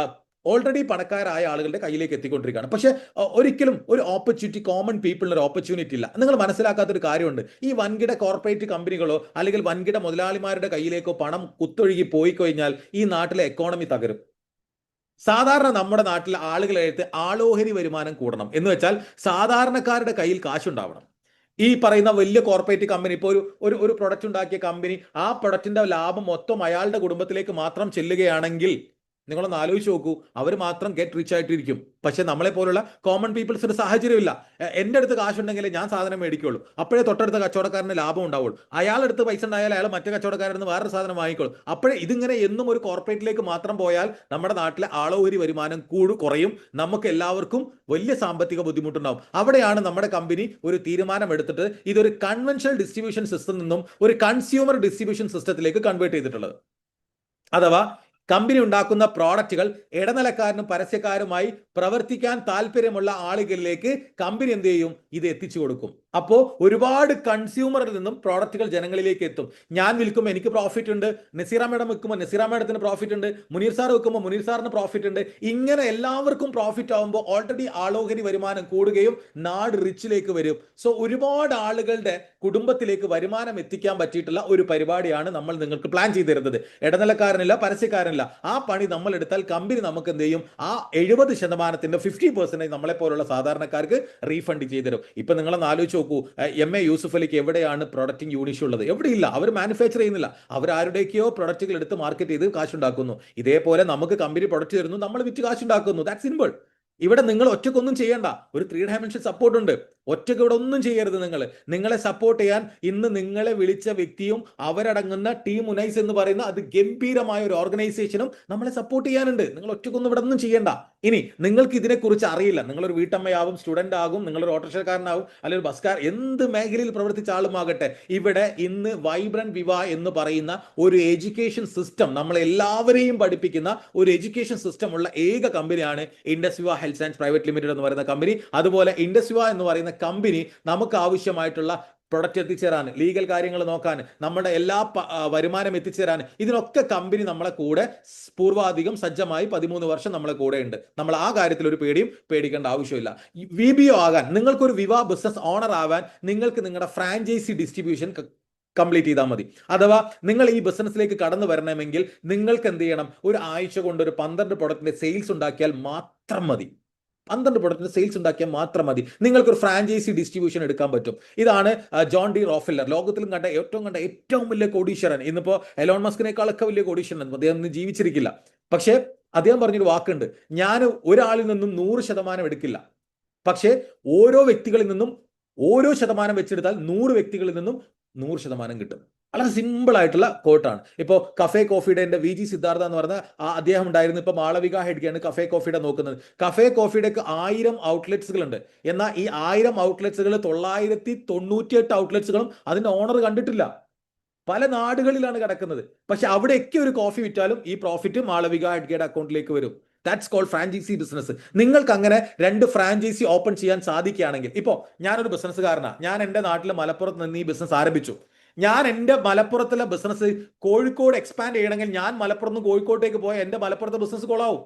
ഓൾറെഡി പണക്കാരായ ആളുകളുടെ കയ്യിലേക്ക് എത്തിക്കൊണ്ടിരിക്കുകയാണ്. പക്ഷേ ഒരിക്കലും ഒരു ഓപ്പർച്യൂണിറ്റി കോമൺ പീപ്പിളിന് ഒരു ഓപ്പർച്യൂണിറ്റി ഇല്ല. നിങ്ങൾ മനസ്സിലാക്കാത്തൊരു കാര്യമുണ്ട്. ഈ വൻകിട കോർപ്പറേറ്റ് കമ്പനികളോ അല്ലെങ്കിൽ വൻകിട മുതലാളിമാരുടെ കയ്യിലേക്കോ പണം കുത്തൊഴുകി പോയി കഴിഞ്ഞാൽ ഈ നാട്ടിലെ എക്കോണമി തകരും. സാധാരണ നമ്മുടെ നാട്ടിലെ ആളുകളെടുത്ത് ആളോഹരി വരുമാനം കൂടണം എന്ന് വെച്ചാൽ സാധാരണക്കാരുടെ കയ്യിൽ കാശുണ്ടാവണം. ഈ പറയുന്ന വലിയ കോർപ്പറേറ്റ് കമ്പനി ഇപ്പോൾ ഒരു പ്രൊഡക്റ്റ് ഉണ്ടാക്കിയ കമ്പനി ആ പ്രൊഡക്റ്റിന്റെ ലാഭം മൊത്തം അയാളുടെ കുടുംബത്തിലേക്ക് മാത്രം ചെല്ലുകയാണെങ്കിൽ നിങ്ങളൊന്ന് ആലോചിച്ച് നോക്കൂ, അവർ മാത്രം ഗെറ്റ് റിച്ച് ആയിട്ടിരിക്കും. പക്ഷെ നമ്മളെ പോലുള്ള കോമൺ പീപ്പിൾസിന് സാഹചര്യമില്ല. എൻ്റെ അടുത്ത് കാശുണ്ടെങ്കിൽ ഞാൻ സാധനം മേടിക്കുള്ളൂ, അപ്പോഴേ തൊട്ടടുത്ത കച്ചവടക്കാരന് ലാഭം ഉണ്ടാവുള്ളൂ. അയാളെടുത്ത് പൈസ ഉണ്ടായാൽ അയാൾ മറ്റേ കച്ചവടക്കാരിൽ നിന്ന് വേറൊരു സാധനം വാങ്ങിക്കോളും. അപ്പോഴേ ഇതിങ്ങനെ എന്നും ഒരു കോർപ്പറേറ്റിലേക്ക് മാത്രം പോയാൽ നമ്മുടെ നാട്ടിലെ ആളോഹരി വരുമാനം കുറയും, നമുക്ക് എല്ലാവർക്കും വലിയ സാമ്പത്തിക ബുദ്ധിമുട്ടുണ്ടാവും. അവിടെയാണ് നമ്മുടെ കമ്പനി ഒരു തീരുമാനം എടുത്തിട്ട് ഇതൊരു കൺവെൻഷണൽ ഡിസ്ട്രിബ്യൂഷൻ സിസ്റ്റത്തിൽ നിന്നും ഒരു കൺസ്യൂമർ ഡിസ്ട്രിബ്യൂഷൻ സിസ്റ്റത്തിലേക്ക് കൺവേർട്ട് ചെയ്തിട്ടുള്ളത്. അഥവാ കമ്പനി ഉണ്ടാക്കുന്ന പ്രോഡക്റ്റുകൾ ഇടനിലക്കാരനും പരസ്യക്കാരുമായി പ്രവർത്തിക്കാൻ താല്പര്യമുള്ള ആളുകളിലേക്ക് കമ്പനി എന്ത് ചെയ്യും? ഇത് എത്തിച്ചു കൊടുക്കും. അപ്പോൾ ഒരുപാട് കൺസ്യൂമറിൽ നിന്നും പ്രോഡക്റ്റുകൾ ജനങ്ങളിലേക്ക് എത്തും. ഞാൻ വിൽക്കുമ്പോൾ എനിക്ക് പ്രോഫിറ്റ് ഉണ്ട്, നസീറ മേഡം വിൽക്കുമ്പോൾ നസീറ മേഡത്തിന് പ്രോഫിറ്റ് ഉണ്ട്, മുനീർ സാർ വിൽക്കുമ്പോൾ മുനീർ സാറിന് പ്രോഫിറ്റ് ഉണ്ട്. ഇങ്ങനെ എല്ലാവർക്കും പ്രോഫിറ്റ് ആകുമ്പോൾ ഓൾറെഡി ആളോഹരി വരുമാനം കൂടുകയും നാട് റിച്ചിലേക്ക് വരും. സോ ഒരുപാട് ആളുകളുടെ കുടുംബത്തിലേക്ക് വരുമാനം എത്തിക്കാൻ പറ്റിയിട്ടുള്ള ഒരു പരിപാടിയാണ് നമ്മൾ നിങ്ങൾക്ക് പ്ലാൻ ചെയ്ത് തരുന്നത്. ഇടനിലക്കാരനില്ല, പരസ്യക്കാരനില്ല. ആ പണി നമ്മൾ എടുത്താൽ കമ്പനി നമുക്ക് എന്ത് ചെയ്യും? ആ 70%ന്റെ 50% നമ്മളെ പോലുള്ള സാധാരണക്കാർക്ക് റീഫണ്ട് ചെയ്തു തരും. ഇപ്പൊ നിങ്ങളൊന്ന് ആലോചിച്ച് നോക്കൂ, MA യൂസുഫ് അലിക്ക് എവിടെയാണ് പ്രൊഡക്റ്റിംഗ് യൂണിറ്റ് ഉള്ളത്? എവിടെയില്ല. അവർ മാനുഫാക്ചർ ചെയ്യുന്നില്ല, അവരാരുടെയൊക്കെയോ പ്രൊഡക്റ്റുകൾ എടുത്ത് മാർക്കറ്റ് ചെയ്ത് കാശുണ്ടാക്കുന്നു. ഇതേപോലെ നമുക്ക് കമ്പനി പ്രൊഡക്റ്റ് തരുന്നു, നമ്മൾ വിറ്റ് കാശുണ്ടാക്കുന്നു. That simple. ഇവിടെ നിങ്ങൾ ഒറ്റക്കൊന്നും ചെയ്യണ്ട. ഒരു 3 ഡയമെൻഷൻ സപ്പോർട്ട് ഉണ്ട്. ഒറ്റയ്ക്ക് ഇവിടെ ഒന്നും ചെയ്യരുത്. നിങ്ങളെ സപ്പോർട്ട് ചെയ്യാൻ ഇന്ന് നിങ്ങളെ വിളിച്ച വ്യക്തിയും അവരടങ്ങുന്ന ടീം ഉനൈസ് എന്ന് പറയുന്ന അത് ഗംഭീരമായ ഒരു ഓർഗനൈസേഷനും നമ്മളെ സപ്പോർട്ട് ചെയ്യാനുണ്ട്. നിങ്ങൾ ഒറ്റക്കൊന്നും ഇവിടെ ഒന്നും ചെയ്യണ്ട. ഇനി നിങ്ങൾക്ക് ഇതിനെക്കുറിച്ച് അറിയില്ല, നിങ്ങളൊരു വീട്ടമ്മയാവും, സ്റ്റുഡന്റ് ആകും, നിങ്ങളൊരു ഓട്ടോറിക്ഷക്കാരനാവും, അല്ലെങ്കിൽ ബസ്കാർ, എന്ത് മേഖലയിൽ പ്രവർത്തിച്ച ആളുമാകട്ടെ, ഇവിടെ ഇന്ന് വൈബ്രന്റ് വിവ എന്ന് പറയുന്ന ഒരു എഡ്യൂക്കേഷൻ സിസ്റ്റം, നമ്മളെല്ലാവരെയും പഠിപ്പിക്കുന്ന ഒരു എഡ്യൂക്കേഷൻ സിസ്റ്റം ഉള്ള ഏക കമ്പനിയാണ് ഇൻഡസ് വിവ ഹെൽത്ത് സയൻസ് പ്രൈവറ്റ് ലിമിറ്റഡ് എന്ന് പറയുന്ന കമ്പനി. അതുപോലെ ഇൻഡസ് വിവ എന്ന് പറയുന്ന കമ്പനി നമുക്ക് ആവശ്യമായിട്ടുള്ള പ്രൊഡക്റ്റ് എത്തിച്ചേരാൻ, ലീഗൽ കാര്യങ്ങൾ നോക്കാൻ, നമ്മുടെ എല്ലാ വരുമാനം എത്തിച്ചേരാൻ, ഇതിനൊക്കെ കമ്പനി നമ്മളെ കൂടെ പൂർവാധികം സജ്ജമായി 13 വർഷം നമ്മളെ കൂടെ ഉണ്ട്. നമ്മൾ ആ കാര്യത്തിൽ ഒരു പേടിക്കേണ്ട ആവശ്യമില്ല. VBO ആകാൻ, നിങ്ങൾക്കൊരു വിവ ബിസിനസ് ഓണർ ആവാൻ നിങ്ങൾക്ക് നിങ്ങളുടെ ഫ്രാഞ്ചൈസി ഡിസ്ട്രിബ്യൂഷൻ കംപ്ലീറ്റ് ചെയ്താൽ മതി. അഥവാ നിങ്ങൾ ഈ ബിസിനസ്സിലേക്ക് കടന്നു വരണമെങ്കിൽ നിങ്ങൾക്ക് എന്ത് ചെയ്യണം? ഒരു ആഴ്ച കൊണ്ട് ഒരു 12 പ്രൊഡക്റ്റിന്റെ സെയിൽസ് ഉണ്ടാക്കിയാൽ മാത്രം മതി. 12 പ്രൊഡക്റ്റിന്റെ സെയിൽസ് ഉണ്ടാക്കിയാൽ മാത്രം മതി. നിങ്ങൾക്കൊരു ഫ്രാഞ്ചൈസി ഡിസ്ട്രിബ്യൂഷൻ എടുക്കാൻ പറ്റും. ഇതാണ് ജോൺ ഡി റോക്ക്ഫെല്ലർ, ലോകത്തിലും കണ്ട ഏറ്റവും വലിയ കോടീശ്വരൻ. ഇന്നിപ്പോ എലോൺ മസ്കിനേക്കാളൊക്കെ വലിയ കോടീശ്വരൻ. അദ്ദേഹം ഒന്നും ജീവിച്ചിരിക്കില്ല. പക്ഷേ അദ്ദേഹം പറഞ്ഞൊരു വാക്കുണ്ട്, ഞാൻ ഒരാളിൽ നിന്നും 100% എടുക്കില്ല, പക്ഷേ ഓരോ വ്യക്തികളിൽ നിന്നും ഓരോ ശതമാനം വെച്ചെടുത്താൽ 100 വ്യക്തികളിൽ നിന്നും 100% കിട്ടും. വളരെ സിമ്പിൾ ആയിട്ടുള്ള കോട്ടാണ്. ഇപ്പോൾ കഫേ കോഫിയുടെ VG സിദ്ധാർത്ഥ എന്ന് പറഞ്ഞ അദ്ദേഹം ഉണ്ടായിരുന്നു. ഇപ്പൊ മാളവിക ഹെഡ്ഗെയാണ് കഫേ കോഫിയുടെ നോക്കുന്നത്. കഫേ കോഫിയുടെ 1000 ഔട്ട്ലെറ്റ്സുകൾ ഉണ്ട്. എന്നാൽ ഈ 1000 ഔട്ട്ലെറ്റ്സുകൾ 998 ഔട്ട്ലെറ്റ്സുകളും അതിന്റെ ഓണർ കണ്ടിട്ടില്ല. പല നാടുകളിലാണ് കിടക്കുന്നത്. പക്ഷെ അവിടെയൊക്കെ ഒരു കോഫി വിറ്റാലും ഈ പ്രോഫിറ്റ് മാളവിക ഹെഡ്ഗെയുടെ അക്കൗണ്ടിലേക്ക് വരും. That's called franchise business. നിങ്ങൾക്ക് അങ്ങനെ 2 ഫ്രാഞ്ചൈസി ഓപ്പൺ ചെയ്യാൻ സാധിക്കുകയാണെങ്കിൽ, ഇപ്പോൾ ഞാനൊരു ബിസിനസ്സുകാരനാണ്, ഞാൻ എൻ്റെ നാട്ടിൽ മലപ്പുറത്ത് നിന്ന് ഈ ബിസിനസ് ആരംഭിച്ചു. ഞാൻ എൻ്റെ മലപ്പുറത്തിലെ ബിസിനസ് കോഴിക്കോട് എക്സ്പാൻഡ് ചെയ്യണമെങ്കിൽ ഞാൻ മലപ്പുറത്ത് നിന്ന് കോഴിക്കോട്ടേക്ക് പോയാൽ എൻ്റെ മലപ്പുറത്തെ ബിസിനസ് കൊളാവും.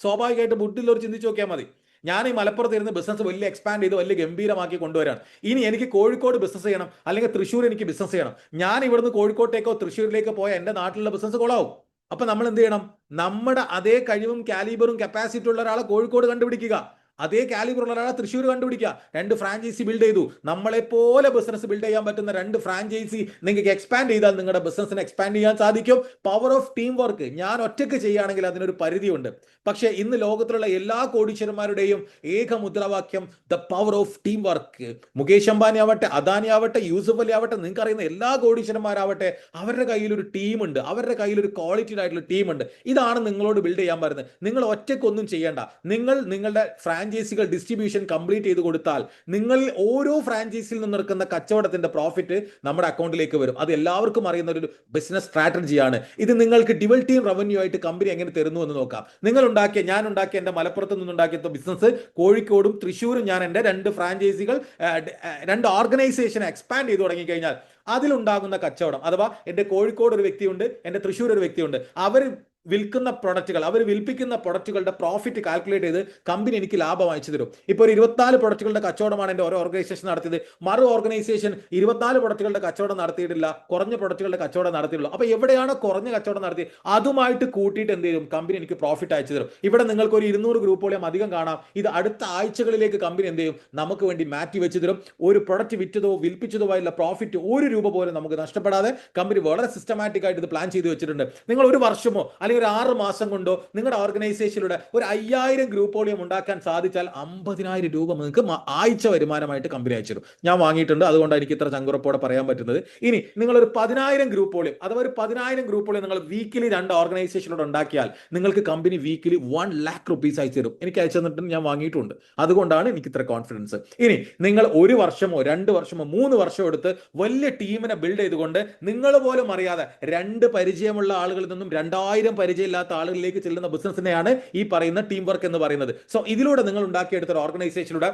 സ്വാഭാവികമായിട്ട് ബുദ്ധിയുള്ളവർ ചിന്തിച്ച് നോക്കിയാൽ മതി. ഞാൻ ഈ മലപ്പുറത്ത് ഇരുന്ന് ബിസിനസ് വലിയ എക്സ്പാൻഡ് ചെയ്ത് വലിയ ഗംഭീരമാക്കി കൊണ്ടുവരാണ്. ഇനി എനിക്ക് കോഴിക്കോട് ബിസിനസ് ചെയ്യണം, അല്ലെങ്കിൽ തൃശ്ശൂർ എനിക്ക് ബിസിനസ് ചെയ്യണം. ഞാൻ ഇവിടുന്ന് കോഴിക്കോട്ടേക്കോ തൃശ്ശൂരിലേക്കോ പോയാൽ എൻ്റെ നാട്ടിലുള്ള ബിസിനസ് കൊളാവും. അപ്പൊ നമ്മൾ എന്ത് ചെയ്യണം? നമ്മുടെ അതേ കഴിവും കാലിബറും കപ്പാസിറ്റി ഉള്ള ഒരാളെ കോഴിക്കോട് കണ്ടുപിടിക്കുക, അതേ കാലിബർ ഉള്ള ഒരാളെ തൃശ്ശൂർ കണ്ടുപിടിക്കുക. 2 ഫ്രാഞ്ചൈസി ബിൽഡ് ചെയ്തു. നമ്മളെപ്പോലെ ബിസിനസ് ബിൽഡ് ചെയ്യാൻ പറ്റുന്ന 2 ഫ്രാഞ്ചൈസി നിങ്ങൾക്ക് എക്സ്പാൻഡ് ചെയ്താൽ നിങ്ങളുടെ ബിസിനസ്സിനെ എക്സ്പാൻഡ് ചെയ്യാൻ സാധിക്കും. Power of team work. ഞാൻ ഒറ്റയ്ക്ക് ചെയ്യുകയാണെങ്കിൽ അതിനൊരു പരിധിയുണ്ട്. പക്ഷേ ഇന്ന് ലോകത്തിലുള്ള എല്ലാ കോടീശ്വരന്മാരുടെയും ഏക മുദ്രാവാക്യം the power of team work. Mukesh Ambani ആവട്ടെ, അദാനി ആവട്ടെ, യൂസുഫ് അലി ആവട്ടെ, നിങ്ങൾക്ക് അറിയുന്ന എല്ലാ കോടീശ്വരന്മാരാവട്ടെ, അവരുടെ കയ്യിൽ ഒരു ടീമുണ്ട്, അവരുടെ കയ്യിൽ ഒരു ക്വാളിറ്റിഡ് ആയിട്ടുള്ള ടീമുണ്ട്. ഇതാണ് നിങ്ങളോട് ബിൽഡ് ചെയ്യാൻ പറയുന്നത്. നിങ്ങൾ ഒറ്റയ്ക്കൊന്നും ചെയ്യേണ്ട. നിങ്ങൾ നിങ്ങളുടെ ഫ്രാഞ്ചൈസി ഫ്രാഞ്ചൈസികൾ ഡിസ്ട്രിബ്യൂഷൻ കംപ്ലീറ്റ് ചെയ്ത് കൊടുത്താൽ നിങ്ങളിൽ ഓരോ ഫ്രാഞ്ചൈസിയിൽ നിന്ന് എടുക്കുന്ന കച്ചവടത്തിന്റെ പ്രോഫിറ്റ് നമ്മുടെ അക്കൗണ്ടിലേക്ക് വരും. അത് എല്ലാവർക്കും അറിയുന്ന ഒരു ബിസിനസ് സ്ട്രാറ്റജിയാണ്. ഇത് നിങ്ങൾക്ക് ഡ്യുവൽ ടീം റവന്യൂ ആയിട്ട് കമ്പനി എങ്ങനെ തരുന്നു എന്ന് നോക്കാം. ഞാൻ ഉണ്ടാക്കിയ എന്റെ മലപ്പുറത്ത് നിന്നുണ്ടാക്കിയ ബിസിനസ് കോഴിക്കോടും തൃശ്ശൂരും ഞാൻ എന്റെ 2 ഫ്രാഞ്ചൈസികൾ 2 ഓർഗനൈസേഷൻ എക്സ്പാൻഡ് ചെയ്ത് തുടങ്ങിക്കഴിഞ്ഞാൽ അതിലുണ്ടാകുന്ന കച്ചവടം, അഥവാ എന്റെ കോഴിക്കോട് ഒരു വ്യക്തിയുണ്ട്, എന്റെ തൃശ്ശൂർ ഒരു വ്യക്തിയുണ്ട്, അവർ വിൽക്കുന്ന പ്രൊഡക്റ്റുകൾ, അവർ വിൽപ്പിക്കുന്ന പ്രൊഡക്റ്റുകളുടെ പ്രോഫിറ്റ് കാൽക്കുലേറ്റ് ചെയ്ത് കമ്പനി എനിക്ക് ലാഭം അയച്ചു തരും. ഇപ്പോൾ ഒരു 24 പ്രൊഡക്റ്റുകളുടെ കച്ചവടമാണ് എൻ്റെ ഓരോ ഓർഗനൈസേഷൻ നടത്തിയത്. മറു ഓർഗനൈസേഷൻ 24 പ്രൊഡക്റ്റുകളുടെ കച്ചവടം നടത്തിയിട്ടില്ല, കുറഞ്ഞ പ്രൊഡക്റ്റുകളുടെ കച്ചവടം നടത്തിയിട്ടുള്ളൂ. അപ്പോൾ എവിടെയാണോ കുറഞ്ഞ കച്ചവടം നടത്തി അതുമായിട്ട് കൂട്ടിയിട്ട് എന്ത് ചെയ്യും, കമ്പനി എനിക്ക് പ്രോഫിറ്റ് അയച്ചു തരും. ഇവിടെ നിങ്ങൾക്ക് ഒരു 200 ഗ്രൂപ്പുകളെയും അധികം കാണാം. ഇത് അടുത്ത ആഴ്ചകളിലേക്ക് കമ്പനി എന്ത് ചെയ്യും, നമുക്ക് വേണ്ടി മാറ്റി വെച്ച് തരും. ഒരു പ്രൊഡക്റ്റ് വിറ്റതോ വിൽപ്പിച്ചതോ ആയുള്ള പ്രോഫിറ്റ് 1 രൂപ പോലും നമുക്ക് നഷ്ടപ്പെടാതെ കമ്പനി വളരെ സിസ്റ്റമാറ്റിക് ആയിട്ട് ഇത് പ്ലാൻ ചെയ്ത് വെച്ചിട്ടുണ്ട്. നിങ്ങൾ ഒരു വർഷമോ അല്ലെങ്കിൽ ഒരു 6 മാസം കൊണ്ടോ നിങ്ങളുടെ ഓർഗനൈസേഷനിലൂടെ ഒരു 5000 ഗ്രൂപ്പ് വോളിയം ഉണ്ടാക്കാൻ സാധിച്ചാൽ 50,000 രൂപ നിങ്ങൾക്ക് ആഴ്ച വരുമാനമായിട്ട് കമ്പനി അയച്ചു തരും. ഞാൻ വാങ്ങിയിട്ടുണ്ട്, അതുകൊണ്ടാണ് എനിക്ക് ഇത്ര ചങ്കുറപ്പോടെ പറയാൻ പറ്റുന്നത്. ഇനി നിങ്ങൾ ഒരു 10,000 ഗ്രൂപ്പ് വോളിയം, അഥവാ ഒരു 10,000 ഗ്രൂപ്പ് വോളിയം നിങ്ങൾ വീക്കിലി 2 ഓർഗനൈസേഷനിലൂടെ ഉണ്ടാക്കിയാൽ നിങ്ങൾക്ക് കമ്പനി വീക്കിലി 1 lakh rupees അയച്ചു തരും. എനിക്ക് അയച്ചു തന്നിട്ടുണ്ട്, ഞാൻ വാങ്ങിയിട്ടുണ്ട്. അതുകൊണ്ടാണ് എനിക്ക് ഇത്ര കോൺഫിഡൻസ്. ഇനി നിങ്ങൾ 1 വർഷമോ 2 വർഷമോ 3 വർഷമോ എടുത്ത് വലിയ ടീമിനെ ബിൽഡ് ചെയ്തുകൊണ്ട് നിങ്ങൾ പോലും അറിയാതെ 2 പരിചയമുള്ള ആളുകളിൽ നിന്നും 2000 പരിചയമില്ലാത്ത ആളുകളിലേക്ക് ചെല്ലുന്ന ബിസിനസിനെയാണ് ഈ പറയുന്ന ടീം വർക്ക് എന്ന് പറയുന്നത്. സോ ഇതിലൂടെ നിങ്ങൾ ഉണ്ടാക്കിയെടുത്ത ഒരു ഓർഗനൈസേഷനിലൂടെ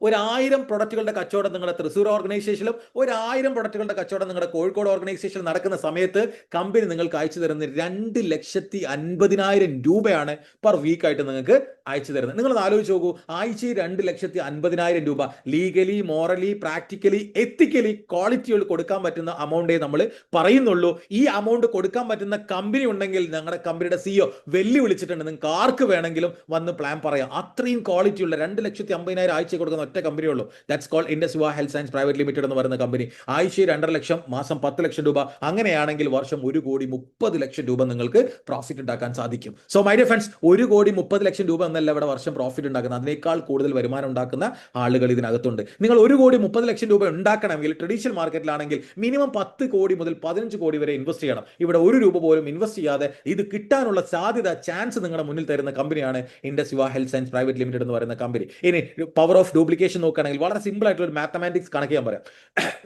1000 പ്രൊഡക്റ്റുകളുടെ കച്ചവടം നിങ്ങളുടെ തൃശ്ശൂർ ഓർഗനൈസേഷനിലും 1000 പ്രൊഡക്റ്റുകളുടെ കച്ചവടം നിങ്ങളുടെ കോഴിക്കോട് ഓർഗനൈസേഷനിൽ നടക്കുന്ന സമയത്ത് കമ്പനി നിങ്ങൾക്ക് അയച്ചു തരുന്ന 2,50,000 രൂപയാണ് പെർ വീക്കായിട്ട് നിങ്ങൾക്ക് അയച്ചു തരുന്നത്. നിങ്ങൾ ആലോചിച്ച് നോക്കൂ, ആഴ്ചയിൽ 2,50,000 രൂപ ലീഗലി, മോറലി, പ്രാക്ടിക്കലി, എത്തിക്കലി ക്വാളിറ്റികൾ കൊടുക്കാൻ പറ്റുന്ന അമൗണ്ടേ നമ്മൾ പറയുന്നുള്ളൂ. ഈ അമൗണ്ട് കൊടുക്കാൻ പറ്റുന്ന കമ്പനി ഉണ്ടെങ്കിൽ ഞങ്ങളുടെ കമ്പനിയുടെ സിഇഒ വെല്ലുവിളിച്ചിട്ടുണ്ട്, നിങ്ങൾക്ക് ആർക്ക് വേണമെങ്കിലും വന്ന് പ്ലാൻ പറയാം. അത്രയും ക്വാളിറ്റിയുള്ള 2,50,000 ആഴ്ച കൊടുക്കുന്ന ഒറ്റ കമ്പനിയുള്ളൂ. ദാറ്റ്സ് കോൾഡ് ഇൻഡസ് വിവ ഹെൽത്ത് സയൻസ് പ്രൈവറ്റ് ലിമിറ്റഡ് എന്ന് പറയുന്ന കമ്പനി. ആഴ്ചയിൽ 2.5 ലക്ഷം, മാസം 10 ലക്ഷം രൂപ, അങ്ങനെയാണെങ്കിൽ വർഷം 1,30,00,000 രൂപ നിങ്ങൾക്ക് പ്രോഫിറ്റ് ഉണ്ടാക്കാൻ സാധിക്കും. സോ മൈ ഡിയർ ഫ്രണ്ട്സ്, 1,30,00,000 രൂപ എന്നല്ല ഇവിടെ വർഷം പ്രോഫിറ്റ് ഉണ്ടാക്കുന്നത്, അതിനേക്കാൾ കൂടുതൽ വരുമാനം ഉണ്ടാക്കുന്ന ആളുകൾ ഇതിനകത്തുണ്ട്. നിങ്ങൾ 1,30,00,000 രൂപ ഉണ്ടാക്കണമെങ്കിൽ ട്രഡീഷണൽ മാർക്കറ്റിലാണെങ്കിൽ മിനിമം 10 കോടി മുതൽ 15 കോടി വരെ ഇൻവെസ്റ്റ് ചെയ്യണം. ഇവിടെ 1 രൂപ പോലും ഇൻവെസ്റ്റ് ചെയ്യാതെ ഇത് കിട്ടാനുള്ള സാധ്യത, ചാൻസ് നിങ്ങളുടെ മുന്നിൽ തരുന്ന കമ്പനിയാണ് ഇൻഡസ് വിവ ഹെൽത്ത് സയൻസ് പ്രൈവറ്റ് ലിമിറ്റഡ് എന്ന് പറയുന്ന കമ്പനി. ഇനി പവർ ഓഫ് ഡ്യൂപ്ലിക്കേഷൻ നോക്കുകയാണെങ്കിൽ വളരെ സിമ്പിൾ ആയിട്ടുള്ള ഒരു മാത്തമാറ്റിക്സ് കണക്ക് ഞാൻ പറയാം.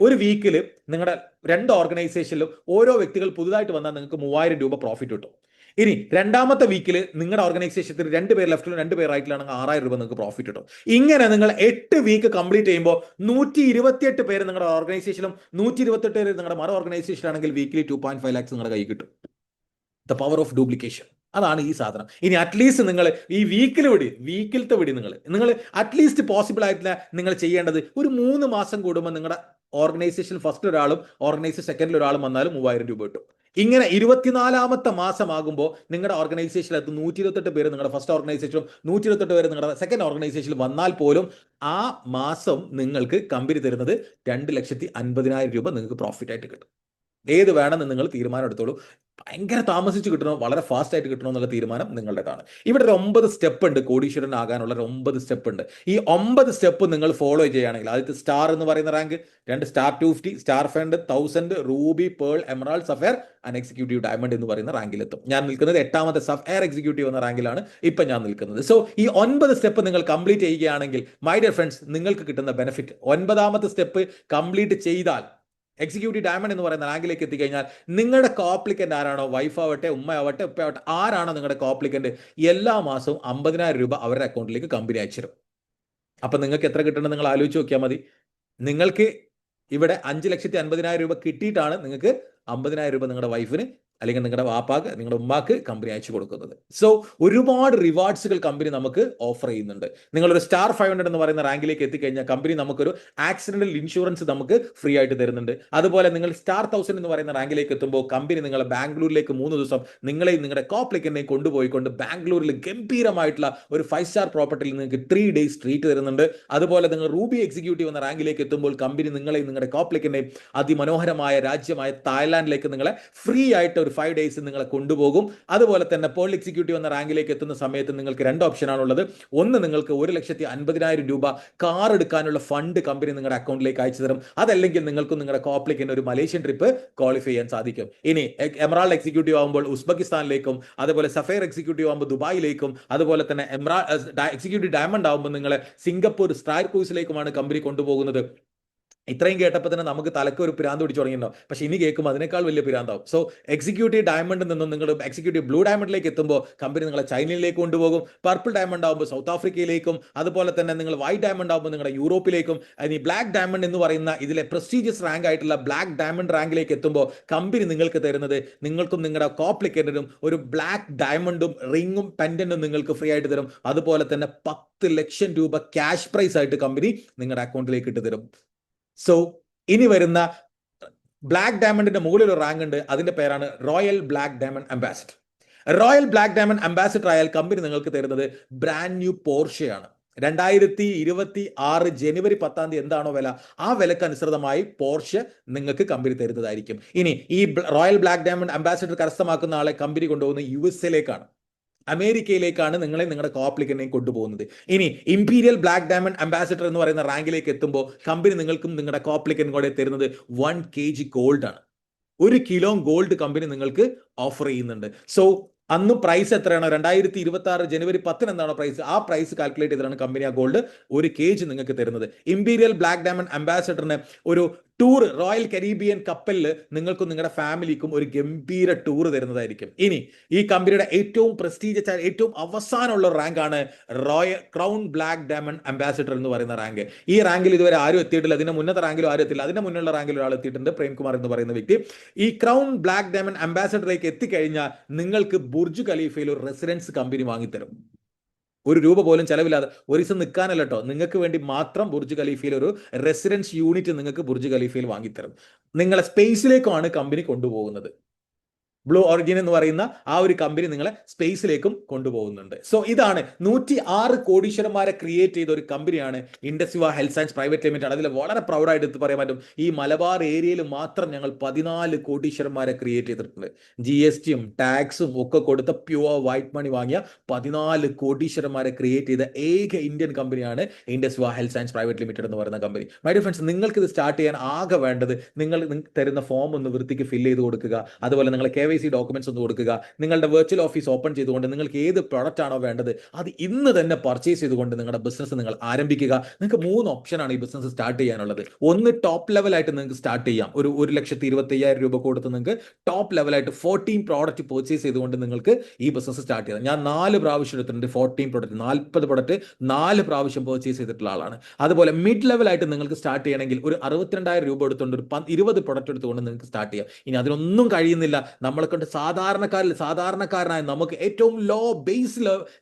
ഒരു വീക്കിൽ നിങ്ങളുടെ 2 ഓർഗനൈസേഷനിലും ഓരോ വ്യക്തികൾ പുതുതായിട്ട് വന്നാൽ നിങ്ങൾക്ക് 3,000 രൂപ പ്രോഫിറ്റ് കിട്ടും. ഇനി രണ്ടാമത്തെ വീക്കിൽ നിങ്ങളുടെ ഓർഗനൈസേഷനിൽ 2 പേർ ലെഫ്റ്റിലും 2 പേർ റൈറ്റിലാണെങ്കിൽ 6,000 രൂപ നിങ്ങൾക്ക് പ്രോഫിറ്റ് കിട്ടും. ഇങ്ങനെ നിങ്ങൾ 8 വീക്ക് കംപ്ലീറ്റ് ചെയ്യുമ്പോൾ 128 പേര് നിങ്ങളുടെ ഓർഗനൈസേഷനിലും 128 പേര് നിങ്ങളുടെ മറു ഓർഗനൈസേഷനാണെങ്കിൽ വീക്കിലി 2.5 lakhs നിങ്ങളുടെ കൈ കിട്ടും. ദ പവർ ഓഫ് ഡ്യൂപ്ലിക്കേഷൻ, അതാണ് ഈ സാധനം. ഇനി അറ്റ്ലീസ്റ്റ് നിങ്ങൾ ഈ വീക്കിലത്തെ വിടി നിങ്ങൾ അറ്റ്ലീസ്റ്റ് പോസിബിൾ ആയിട്ടില്ല നിങ്ങൾ ചെയ്യേണ്ടത് ഒരു 3 മാസം കൂടുമ്പോൾ നിങ്ങളുടെ ഓർഗനൈസേഷൻ ഫസ്റ്റ് ഒരാളും ഓർഗനൈസേഷൻ സെക്കൻഡിൽ ഒരാളും വന്നാലും 3,000 രൂപ കിട്ടും. ഇങ്ങനെ 24ാമത്തെ മാസമാകുമ്പോൾ നിങ്ങളുടെ ഓർഗനൈസേഷനിലകത്ത് 128 പേര് നിങ്ങളുടെ ഫസ്റ്റ് ഓർഗനൈസേഷനും 128 പേര് നിങ്ങളുടെ സെക്കൻഡ് ഓർഗനൈസേഷനിൽ വന്നാൽ പോലും ആ മാസം നിങ്ങൾക്ക് കമ്പനി തരുന്നത് 2,50,000 രൂപ നിങ്ങൾക്ക് പ്രോഫിറ്റ് ആയിട്ട് കിട്ടും. ഏത് വേണമെന്ന് നിങ്ങൾ തീരുമാനം എടുത്തോളൂ. ഭയങ്കര താമസിച്ച് കിട്ടണോ വളരെ ഫാസ്റ്റ് ആയിട്ട് കിട്ടണോ എന്നുള്ള തീരുമാനം നിങ്ങളുടേതാണ്. ഇവിടെ ഒരു 9 സ്റ്റെപ്പ് ഉണ്ട് കോടീശ്വരനാകാനുള്ള. 9 സ്റ്റെപ്പ് ഉണ്ട്. ഈ 9 സ്റ്റെപ്പ് നിങ്ങൾ ഫോളോ ചെയ്യുകയാണെങ്കിൽ ആദ്യത്തെ സ്റ്റാർ എന്ന് പറയുന്ന rank, 2 star 250, star 1000, Ruby, pearl, emerald, sapphire and executive diamond എന്ന് പറയുന്ന റാങ്കിലെത്തും. ഞാൻ നിൽക്കുന്നത് 8ാമത്തെ സഫയർ എക്സിക്യൂട്ടീവ് എന്ന റാങ്കിലാണ് ഇപ്പം ഞാൻ നിൽക്കുന്നത്. സോ ഈ 9 സ്റ്റെപ്പ് നിങ്ങൾ കംപ്ലീറ്റ് ചെയ്യുകയാണെങ്കിൽ മൈ ഡിയർ ഫ്രണ്ട്സ്, നിങ്ങൾക്ക് കിട്ടുന്ന ബെനിഫിറ്റ് 9ാമത്തെ സ്റ്റെപ്പ് കംപ്ലീറ്റ് ചെയ്താൽ എക്സിക്യൂട്ടീവ് ഡയമണ്ട് എന്ന് പറയുന്ന റാങ്കിലേക്ക് എത്തിക്കഴിഞ്ഞാൽ നിങ്ങളുടെ കോപ്ലിക്കൻ്റ് ആരാണോ, വൈഫ് ആവട്ടെ, ഉമ്മയാവട്ടെ, ഉപ്പയാവട്ടെ, ആരാണോ നിങ്ങളുടെ കോപ്ലിക്കൻ്റ്, എല്ലാ മാസവും 50,000 രൂപ അവരുടെ അക്കൗണ്ടിലേക്ക് കമ്പനി അയച്ചു തരും. അപ്പം നിങ്ങൾക്ക് എത്ര കിട്ടണം നിങ്ങൾ ആലോചിച്ച് നോക്കിയാൽ മതി. നിങ്ങൾക്ക് ഇവിടെ 5,50,000 രൂപ കിട്ടിയിട്ടാണ് നിങ്ങൾക്ക് 50,000 രൂപ നിങ്ങളുടെ വൈഫിന് അല്ലെങ്കിൽ നിങ്ങളുടെ വാപ്പാക്ക്, നിങ്ങളുടെ ഉമ്മാക്ക് കമ്പനി അയച്ചു കൊടുക്കുന്നത്. സോ ഒരുപാട് റിവാർഡ്സുകൾ കമ്പനി നമുക്ക് ഓഫർ ചെയ്യുന്നുണ്ട്. നിങ്ങളൊരു സ്റ്റാർ 500 എന്ന് പറയുന്ന റാങ്കിലേക്ക് എത്തിക്കഴിഞ്ഞാൽ കമ്പനി നമുക്കൊരു ആക്സിഡന്റൽ ഇൻഷുറൻസ് നമുക്ക് ഫ്രീ ആയിട്ട് തരുന്നുണ്ട്. അതുപോലെ നിങ്ങൾ സ്റ്റാർ 1000 എന്ന് പറയുന്ന റാങ്കിലേക്ക് എത്തുമ്പോൾ കമ്പനി നിങ്ങളെ ബാംഗ്ലൂരിലേക്ക് 3 ദിവസം നിങ്ങളെയും നിങ്ങളുടെ കോപ്ലിക്കനെയും കൊണ്ടുപോയിക്കൊണ്ട് ബാംഗ്ലൂരിൽ ഗംഭീരമായിട്ടുള്ള ഒരു 5 സ്റ്റാർ പ്രോപ്പർട്ടിയിൽ നിങ്ങൾക്ക് 3 days ട്രീറ്റ് തരുന്നുണ്ട്. അതുപോലെ നിങ്ങൾ റൂബി എക്സിക്യൂട്ടീവ് എന്ന റാങ്കിലേക്ക് എത്തുമ്പോൾ കമ്പനി നിങ്ങളെയും നിങ്ങളുടെ കോപ്ലിക്കനെയും അതിമനോഹരമായ രാജ്യമായ തായ്ലാൻഡിലേക്ക് നിങ്ങളെ ഫ്രീ ആയിട്ട് ഒരു 5 ഡേയ്സ് നിങ്ങളെ കൊണ്ടുപോകും. അതുപോലെ തന്നെ പേൾ എക്സിക്യൂട്ടീവ് എന്ന റാങ്കിലേക്ക് എത്തുന്ന സമയത്ത് നിങ്ങൾക്ക് 2 ഓപ്ഷനാണുള്ളത്. ഒന്ന്, നിങ്ങൾക്ക് 1,50,000 രൂപ കാർ എടുക്കാനുള്ള ഫണ്ട് കമ്പനി നിങ്ങളുടെ അക്കൗണ്ടിലേക്ക് അയച്ചു തരും. അതല്ലെങ്കിൽ നിങ്ങൾക്ക് നിങ്ങളുടെ കോപ്ലിക്കിന് ഒരു മലേഷ്യൻ ട്രിപ്പ് ക്വാളിഫൈ ചെയ്യാൻ സാധിക്കും. ഇനി എമറാൾഡ് എക്സിക്യൂട്ടീവ് ആകുമ്പോൾ ഉസ്ബെക്കിസ്ഥാനിലേക്കും, അതുപോലെ സഫയർ എക്സിക്യൂട്ടീവ് ആകുമ്പോൾ ദുബായിലേക്കും, അതുപോലെ തന്നെ എക്സിക്യൂട്ടീവ് ഡയമണ്ട് ആകുമ്പോൾ നിങ്ങളെ സിംഗപ്പൂർ സ്ട്രൈക്ക് ക്രൂസിലേക്കുമാണ് കമ്പനി കൊണ്ടുപോകുന്നത്. ഇത്രയും കേട്ടപ്പോൾ തന്നെ നമുക്ക് തലക്ക് ഒരു പിരാന്ത് പിടിച്ചു തുടങ്ങിയിട്ടുണ്ടാവും. പക്ഷെ ഇനി കേൾക്കുമ്പോൾ അതിനേക്കാൾ വലിയ പിരാന്താവും. സോ എക്സിക്യൂട്ടീവ് ഡയമണ്ടിൽ നിന്നും നിങ്ങൾ എക്സിക്യൂട്ടീവ് ബ്ലൂ ഡയമണ്ടിലേക്ക് എത്തുമ്പോൾ കമ്പനി നിങ്ങളെ ചൈനയിലേക്ക് കൊണ്ടുപോകും. പർപ്പിൾ ഡയമണ്ട് ആകുമ്പോൾ സൗത്ത് ആഫ്രിക്കയിലേക്കും, അതുപോലെ തന്നെ നിങ്ങൾ വൈറ്റ് ഡയമണ്ട് ആകുമ്പോൾ നിങ്ങളുടെ യൂറോപ്പിലേക്കും, ഇനി ബ്ലാക്ക് ഡയമണ്ട് എന്ന് പറയുന്ന ഇതിലെ പ്രസ്റ്റീജിയസ് റാങ്ക് ആയിട്ടുള്ള ബ്ലാക്ക് ഡയമണ്ട് റാങ്കിലേക്ക് എത്തുമ്പോൾ കമ്പനി നിങ്ങൾക്ക് തരുന്നത്, നിങ്ങൾക്കും നിങ്ങളുടെ കോപ്ലിക്കേറ്ററും ഒരു ബ്ലാക്ക് ഡയമണ്ടും റിങ്ങും പെൻഡന്റും നിങ്ങൾക്ക് ഫ്രീ ആയിട്ട് തരും. അതുപോലെ തന്നെ 10 ലക്ഷം രൂപ ക്യാഷ് പ്രൈസ് ആയിട്ട് കമ്പനി നിങ്ങളുടെ അക്കൗണ്ടിലേക്ക് ഇട്ട് തരും. സോ ഇനി വരുന്ന ബ്ലാക്ക് ഡയമണ്ടിന്റെ മുകളിൽ ഒരു റാങ്ക് ഉണ്ട്, അതിന്റെ പേരാണ് royal black diamond ambassador. Royal black diamond ambassador ആയാൽ കമ്പനി നിങ്ങൾക്ക് തരുന്നത് ബ്രാൻഡ് ന്യൂ പോർഷയാണ്. 2026 ജനുവരി 10 എന്താണോ വില, ആ വിലക്ക് അനുസൃതമായി പോർഷെ നിങ്ങൾക്ക് കമ്പനി തരുന്നതായിരിക്കും. ഇനി ഈ റോയൽ ബ്ലാക്ക് ഡയമണ്ട് അംബാസിഡർ കരസ്ഥമാക്കുന്ന ആളെ കമ്പനി കൊണ്ടുപോകുന്ന USA അമേരിക്കയിലേക്കാണ് നിങ്ങളെ നിങ്ങളുടെ കോപ്ലിക്കിനെയും കൊണ്ടുപോകുന്നത്. ഇനി ഇംപീരിയൽ ബ്ലാക്ക് ഡയമണ്ട് അംബാസിഡർ എന്ന് പറയുന്ന റാങ്കിലേക്ക് എത്തുമ്പോൾ കമ്പനി നിങ്ങൾക്കും നിങ്ങളുടെ കോപ്ലിക്കിനും കൂടെ തരുന്നത് 1 kg ഗോൾഡ് ആണ്. 1 കിലോ ഗോൾഡ് കമ്പനി നിങ്ങൾക്ക് ഓഫർ ചെയ്യുന്നുണ്ട്. സോ അന്ന് പ്രൈസ് എത്രയാണോ, 2026 ജനുവരി 10 എന്താണോ പ്രൈസ്, ആ പ്രൈസ് കാൽക്കുലേറ്റ് ചെയ്തിട്ടാണ് കമ്പനി ആ ഗോൾഡ് 1 kg നിങ്ങൾക്ക് തരുന്നത്. ഇംപീരിയൽ ബ്ലാക്ക് ഡയമണ്ട് അംബാസിഡറിന് ഒരു ടൂർ റോയൽ കരീബിയൻ കപ്പലിൽ നിങ്ങൾക്കും നിങ്ങളുടെ ഫാമിലിക്കും ഒരു ഗംഭീര ടൂർ തരുന്നതായിരിക്കും. ഇനി ഈ കമ്പനിയുടെ ഏറ്റവും പ്രസ്റ്റീജിയസ്, ഏറ്റവും അവസാനമുള്ള റാങ്കാണ് royal crown black diamond ambassador എന്ന് പറയുന്ന റാങ്ക്. ഈ റാങ്കിൽ ഇതുവരെ ആരും എത്തിയിട്ടില്ല. അതിന്റെ മുന്നത്തെ റാങ്കിലും ആരും എത്തിയില്ല. അതിന്റെ മുന്നുള്ള റാങ്കിൽ ഒരാൾ എത്തിയിട്ടുണ്ട്, പ്രേംകുമാർ എന്ന് പറയുന്ന വ്യക്തി. ഈ ക്രൗൺ ബ്ലാക്ക് ഡയമണ്ട് അംബാസിഡറിലേക്ക് എത്തിക്കഴിഞ്ഞാൽ നിങ്ങൾക്ക് ബുർജ് ഖലീഫയിൽ ഒരു റെസിഡൻസ് കമ്പനി വാങ്ങിത്തരും. 1 രൂപ പോലും ചെലവില്ലാതെ, ഒരു ദിവസം നിൽക്കാനല്ല കേട്ടോ, നിങ്ങൾക്ക് വേണ്ടി മാത്രം ബുർജ് ഖലീഫയിൽ ഒരു റെസിഡൻസ് യൂണിറ്റ് നിങ്ങൾക്ക് ബുർജ് ഖലീഫയിൽ വാങ്ങിത്തരും. നിങ്ങളെ സ്പേസിലേക്കാണ് കമ്പനി കൊണ്ടുപോകുന്നത്. ബ്ലൂ ഒറിജിൻ എന്ന് പറയുന്ന ആ ഒരു കമ്പനി നിങ്ങളെ സ്പേസിലേക്കും കൊണ്ടുപോകുന്നുണ്ട്. സോ ഇതാണ് 106 കോടീശ്വരന്മാരെ ക്രിയേറ്റ് ചെയ്ത ഒരു കമ്പനിയാണ് Indusviva health science private limited. അതിൽ വളരെ പ്രൗഡായിട്ട് എടുത്ത് പറയാൻ പറ്റും, ഈ മലബാർ ഏരിയയിൽ മാത്രം ഞങ്ങൾ 14 കോടീശ്വരന്മാരെ ക്രിയേറ്റ് ചെയ്തിട്ടുണ്ട്. GSTയും ടാക്സും ഒക്കെ കൊടുത്ത പ്യുവർ വൈറ്റ് മണി വാങ്ങിയ 14 കോടീശ്വരന്മാരെ ക്രിയേറ്റ് ചെയ്ത ഏക ഇന്ത്യൻ കമ്പനിയാണ് Indusviva health science private limited എന്ന് പറയുന്ന കമ്പനി. മൈ ഡിയർ ഫ്രണ്ട്സ്, നിങ്ങൾക്ക് ഇത് സ്റ്റാർട്ട് ചെയ്യാൻ ആകെ വേണ്ടത് നിങ്ങൾ തരുന്ന ഫോം ഒന്ന് വൃത്തിക്ക് ഫില്ല് ചെയ്ത് കൊടുക്കുക. അതുപോലെ നിങ്ങൾ KYC ഡോക്യുമെന്റ്സ് ഒന്ന് കൊടുക്കുക. നിങ്ങളുടെ വെർച്വൽ ഓഫീസ് ഓപ്പൺ ചെയ്തുകൊണ്ട് നിങ്ങൾക്ക് ഏത് പ്രോഡക്റ്റ് ആണോ വേണ്ടത് അത് ഇന്ന് തന്നെ പർച്ചേസ് ചെയ്തുകൊണ്ട് നിങ്ങളുടെ ബിസിനസ് നിങ്ങൾ ആരംഭിക്കുക. നിങ്ങൾക്ക് 3 ഓപ്ഷനാണ് ഈ ബിസിനസ് സ്റ്റാർട്ട് ചെയ്യാനുള്ളത്. ഒന്ന്, ടോപ്പ് ലെവലായിട്ട് നിങ്ങൾക്ക് സ്റ്റാർട്ട് ചെയ്യാം. ഒരു 1,25,000 രൂപ കൊടുത്ത് നിങ്ങൾക്ക് ടോപ്പ് ലെവലായിട്ട് 14 പ്രോഡക്റ്റ് പർച്ചേസ് ചെയ്തുകൊണ്ട് നിങ്ങൾക്ക് ഈ ബിസിനസ് സ്റ്റാർട്ട് ചെയ്യാം. ഞാൻ 4 പ്രാവശ്യം എടുത്തിട്ടുണ്ട് 14 പ്രോഡക്റ്റ്, 40 പ്രോഡക്റ്റ് 4 പ്രാവശ്യം പർച്ചേസ് ചെയ്തിട്ടുള്ള ആളാണ്. അതുപോലെ മിഡ് ലെവലായിട്ട് നിങ്ങൾക്ക് സ്റ്റാർട്ട് ചെയ്യണമെങ്കിൽ ഒരു 62,000 രൂപ എടുത്തുകൊണ്ട് ഒരു 20 പ്രോഡക്റ്റ് എടുത്തുകൊണ്ട് നിങ്ങൾക്ക് സ്റ്റാർട്ട് ചെയ്യാം. ഇനി അതിനൊന്നും കഴിയുന്നില്ല, നമ്മളെ കൊണ്ട് സാധാരണക്കാരനായ നമുക്ക് ഏറ്റവും ലോ ബേസ്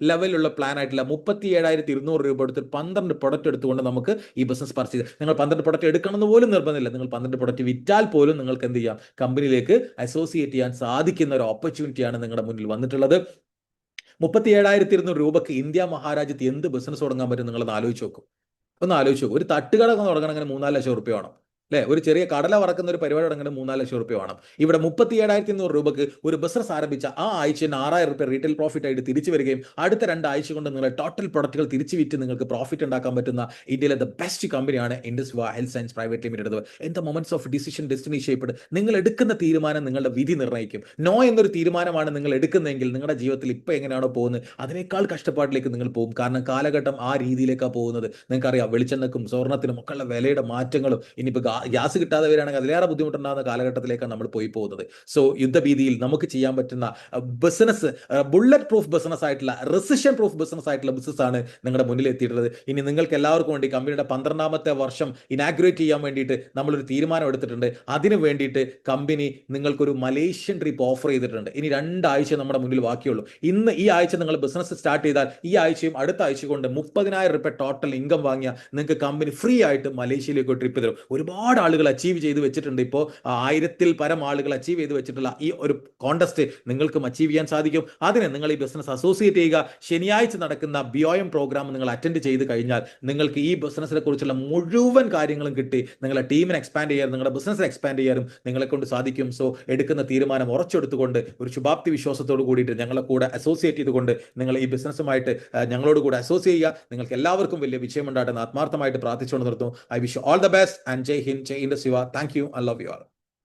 ലെവലുള്ള പ്ലാൻ ആയിട്ടുള്ള 37,200 രൂപ എടുത്ത് 12 പ്രൊഡക്റ്റ് എടുത്തുകൊണ്ട് നമുക്ക് ഈ ബിസിനസ് പർച്ചേസ് ചെയ്യാം. നിങ്ങൾ 12 പ്രൊഡക്റ്റ് എടുക്കണമെന്ന് പോലും നിർബന്ധമില്ല. നിങ്ങൾ 12 പ്രൊഡക്റ്റ് വിറ്റാൽ പോലും നിങ്ങൾക്ക് എന്ത് ചെയ്യാം, കമ്പനിയിലേക്ക് അസോസിയേറ്റ് ചെയ്യാൻ സാധിക്കുന്ന ഒരു ഓപ്പർച്യൂണിറ്റിയാണ് നിങ്ങളുടെ മുന്നിൽ വന്നിട്ടുള്ളത്. 37,200 രൂപക്ക് ഇന്ത്യ മഹാരാജ്യത്ത് എന്ത് ബിസിനസ് തുടങ്ങാൻ പറ്റും നിങ്ങളൊന്ന് ആലോചിച്ച് നോക്കും. ഒരു തട്ടുകട തുടങ്ങണമെങ്കിൽ 4 ലക്ഷം റുപ്യ വേണം അല്ലെ? ഒരു ചെറിയ കടല വറക്കുന്ന ഒരു പരിപാടി തുടങ്ങുന്നത് 4 ലക്ഷം റുപ്യ വേണം. ഇവിടെ 37,200 രൂപക്ക് ഒരു ബിസിനസ് ആരംഭിച്ച ആ ആഴ്ച 6,000 റുപ്യ റീറ്റെയിൽ പ്രോഫിറ്റ് ആയിട്ട് തിരിച്ചു വരികയും അടുത്ത 2 ആഴ്ച കൊണ്ട് നിങ്ങളെ ടോട്ടൽ പ്രൊഡക്റ്റുകൾ തിരിച്ചു വിറ്റ് നിങ്ങൾക്ക് പ്രോഫിറ്റ് ഉണ്ടാക്കാൻ പറ്റുന്ന ഇന്ത്യയിലെ ദ ബെസ്റ്റ് കമ്പനിയാണ് Indusviva health science private limited. In the moments of decision destiny shaped. നിങ്ങൾ എടുക്കുന്ന തീരുമാനം നിങ്ങളുടെ വിധി നിർണ്ണയിക്കും. നോ എന്നൊരു തീരുമാനമാണ് നിങ്ങൾ എടുക്കുന്നതെങ്കിൽ നിങ്ങളുടെ ജീവിതത്തിൽ ഇപ്പോൾ എങ്ങനെയാണോ പോകുന്നത് അതിനേക്കാൾ കഷ്ടപ്പാടിലേക്ക് നിങ്ങൾ പോകും. കാരണം കാലഘട്ടം ആ രീതിയിലേക്കാണ് പോകുന്നത്. നിങ്ങൾക്കറിയാം, വെളിച്ചെണ്ണക്കും സ്വർണ്ണത്തിനും ഒക്കെ ഉള്ള വിലയുടെ മാറ്റങ്ങളും, ഇനിയിപ്പോൾ ഗ്യാസ് കിട്ടാതെ വരികയാണെങ്കിൽ അതിലേറെ ബുദ്ധിമുട്ടുണ്ടാകുന്ന കാലഘട്ടത്തിലേക്കാണ് നമ്മൾ പോകുന്നത്. സോ യുദ്ധഭീതിയിൽ നമുക്ക് ചെയ്യാൻ പറ്റുന്ന ബിസിനസ്, ബുള്ളറ്റ് പ്രൂഫ് ബിസിനസ് ആയിട്ടുള്ള, റെസിഷൻ പ്രൂഫ് ബിസിനസ് ആയിട്ടുള്ള ബിസിനസ് ആണ് നിങ്ങളുടെ മുന്നിൽ എത്തിയിട്ടുള്ളത്. ഇനി നിങ്ങൾക്ക് എല്ലാവർക്കും വേണ്ടി കമ്പനിയുടെ 12ാമത്തെ വർഷം ഇനാഗ്രേറ്റ് ചെയ്യാൻ വേണ്ടിയിട്ട് നമ്മളൊരു തീരുമാനം എടുത്തിട്ടുണ്ട്. അതിന് വേണ്ടിയിട്ട് കമ്പനി നിങ്ങൾക്കൊരു മലേഷ്യൻ ട്രിപ്പ് ഓഫർ ചെയ്തിട്ടുണ്ട്. ഇനി 2 ആഴ്ച നമ്മുടെ മുന്നിൽ ബാക്കിയുള്ളൂ. ഈ ആഴ്ച നിങ്ങൾ ബിസിനസ് സ്റ്റാർട്ട് ചെയ്താൽ ഈ ആഴ്ചയും അടുത്ത ആഴ്ച കൊണ്ട് 30,000 രൂപ ടോട്ടൽ ഇൻകം വാങ്ങിയ നിങ്ങൾക്ക് കമ്പനി ഫ്രീ ആയിട്ട് മലേഷ്യയിലേക്ക് ട്രിപ്പ് തരും. ഒരുപാട് ഒരുപാട് ആളുകൾ അച്ചീവ് ചെയ്ത് വെച്ചിട്ടുണ്ട്. ഇപ്പോൾ 1000-ൽ പരം ആളുകൾ അച്ചീവ് ചെയ്ത് വെച്ചിട്ടുള്ള ഈ ഒരു കോണ്ടസ്റ്റ് നിങ്ങൾക്കും അച്ചീവ് ചെയ്യാൻ സാധിക്കും. അതിന് നിങ്ങൾ ഈ ബിസിനസ് അസോസിയേറ്റ് ചെയ്യുക. ശനിയാഴ്ച നടക്കുന്ന BOM പ്രോഗ്രാം നിങ്ങൾ അറ്റൻഡ് ചെയ്ത് കഴിഞ്ഞാൽ നിങ്ങൾക്ക് ഈ ബിസിനസ്സിനെ കുറിച്ചുള്ള മുഴുവൻ കാര്യങ്ങളും കിട്ടി നിങ്ങളുടെ ടീമിനെ എക്സ്പാൻഡ് ചെയ്യാനും നിങ്ങളുടെ ബിസിനസ്സിനെ എക്സ്പാൻഡ് ചെയ്യാനും നിങ്ങളെ കൊണ്ട് സാധിക്കും. സോ എടുക്കുന്ന തീരുമാനം ഉറച്ചെടുത്തുകൊണ്ട് ഒരു ശുഭാപ്തി വിശ്വാസത്തോട് കൂടിയിട്ട് ഞങ്ങളെ കൂടെ അസോസിയേറ്റ് ചെയ്തുകൊണ്ട് നിങ്ങൾ ഈ ബിസിനസ്സുമായിട്ട് ഞങ്ങളോട് കൂടെ അസോസിയേറ്റ് ചെയ്യുക. നിങ്ങൾക്ക് എല്ലാവർക്കും വലിയ വിജയം ഉണ്ടാകട്ടെ എന്ന് ആത്മാർത്ഥമായിട്ട് പ്രാർത്ഥിച്ചുകൊണ്ട് നിർത്തുന്നു. I wish you all the best and Jai Hind, Jai Indusviva. Thank you, I love you all.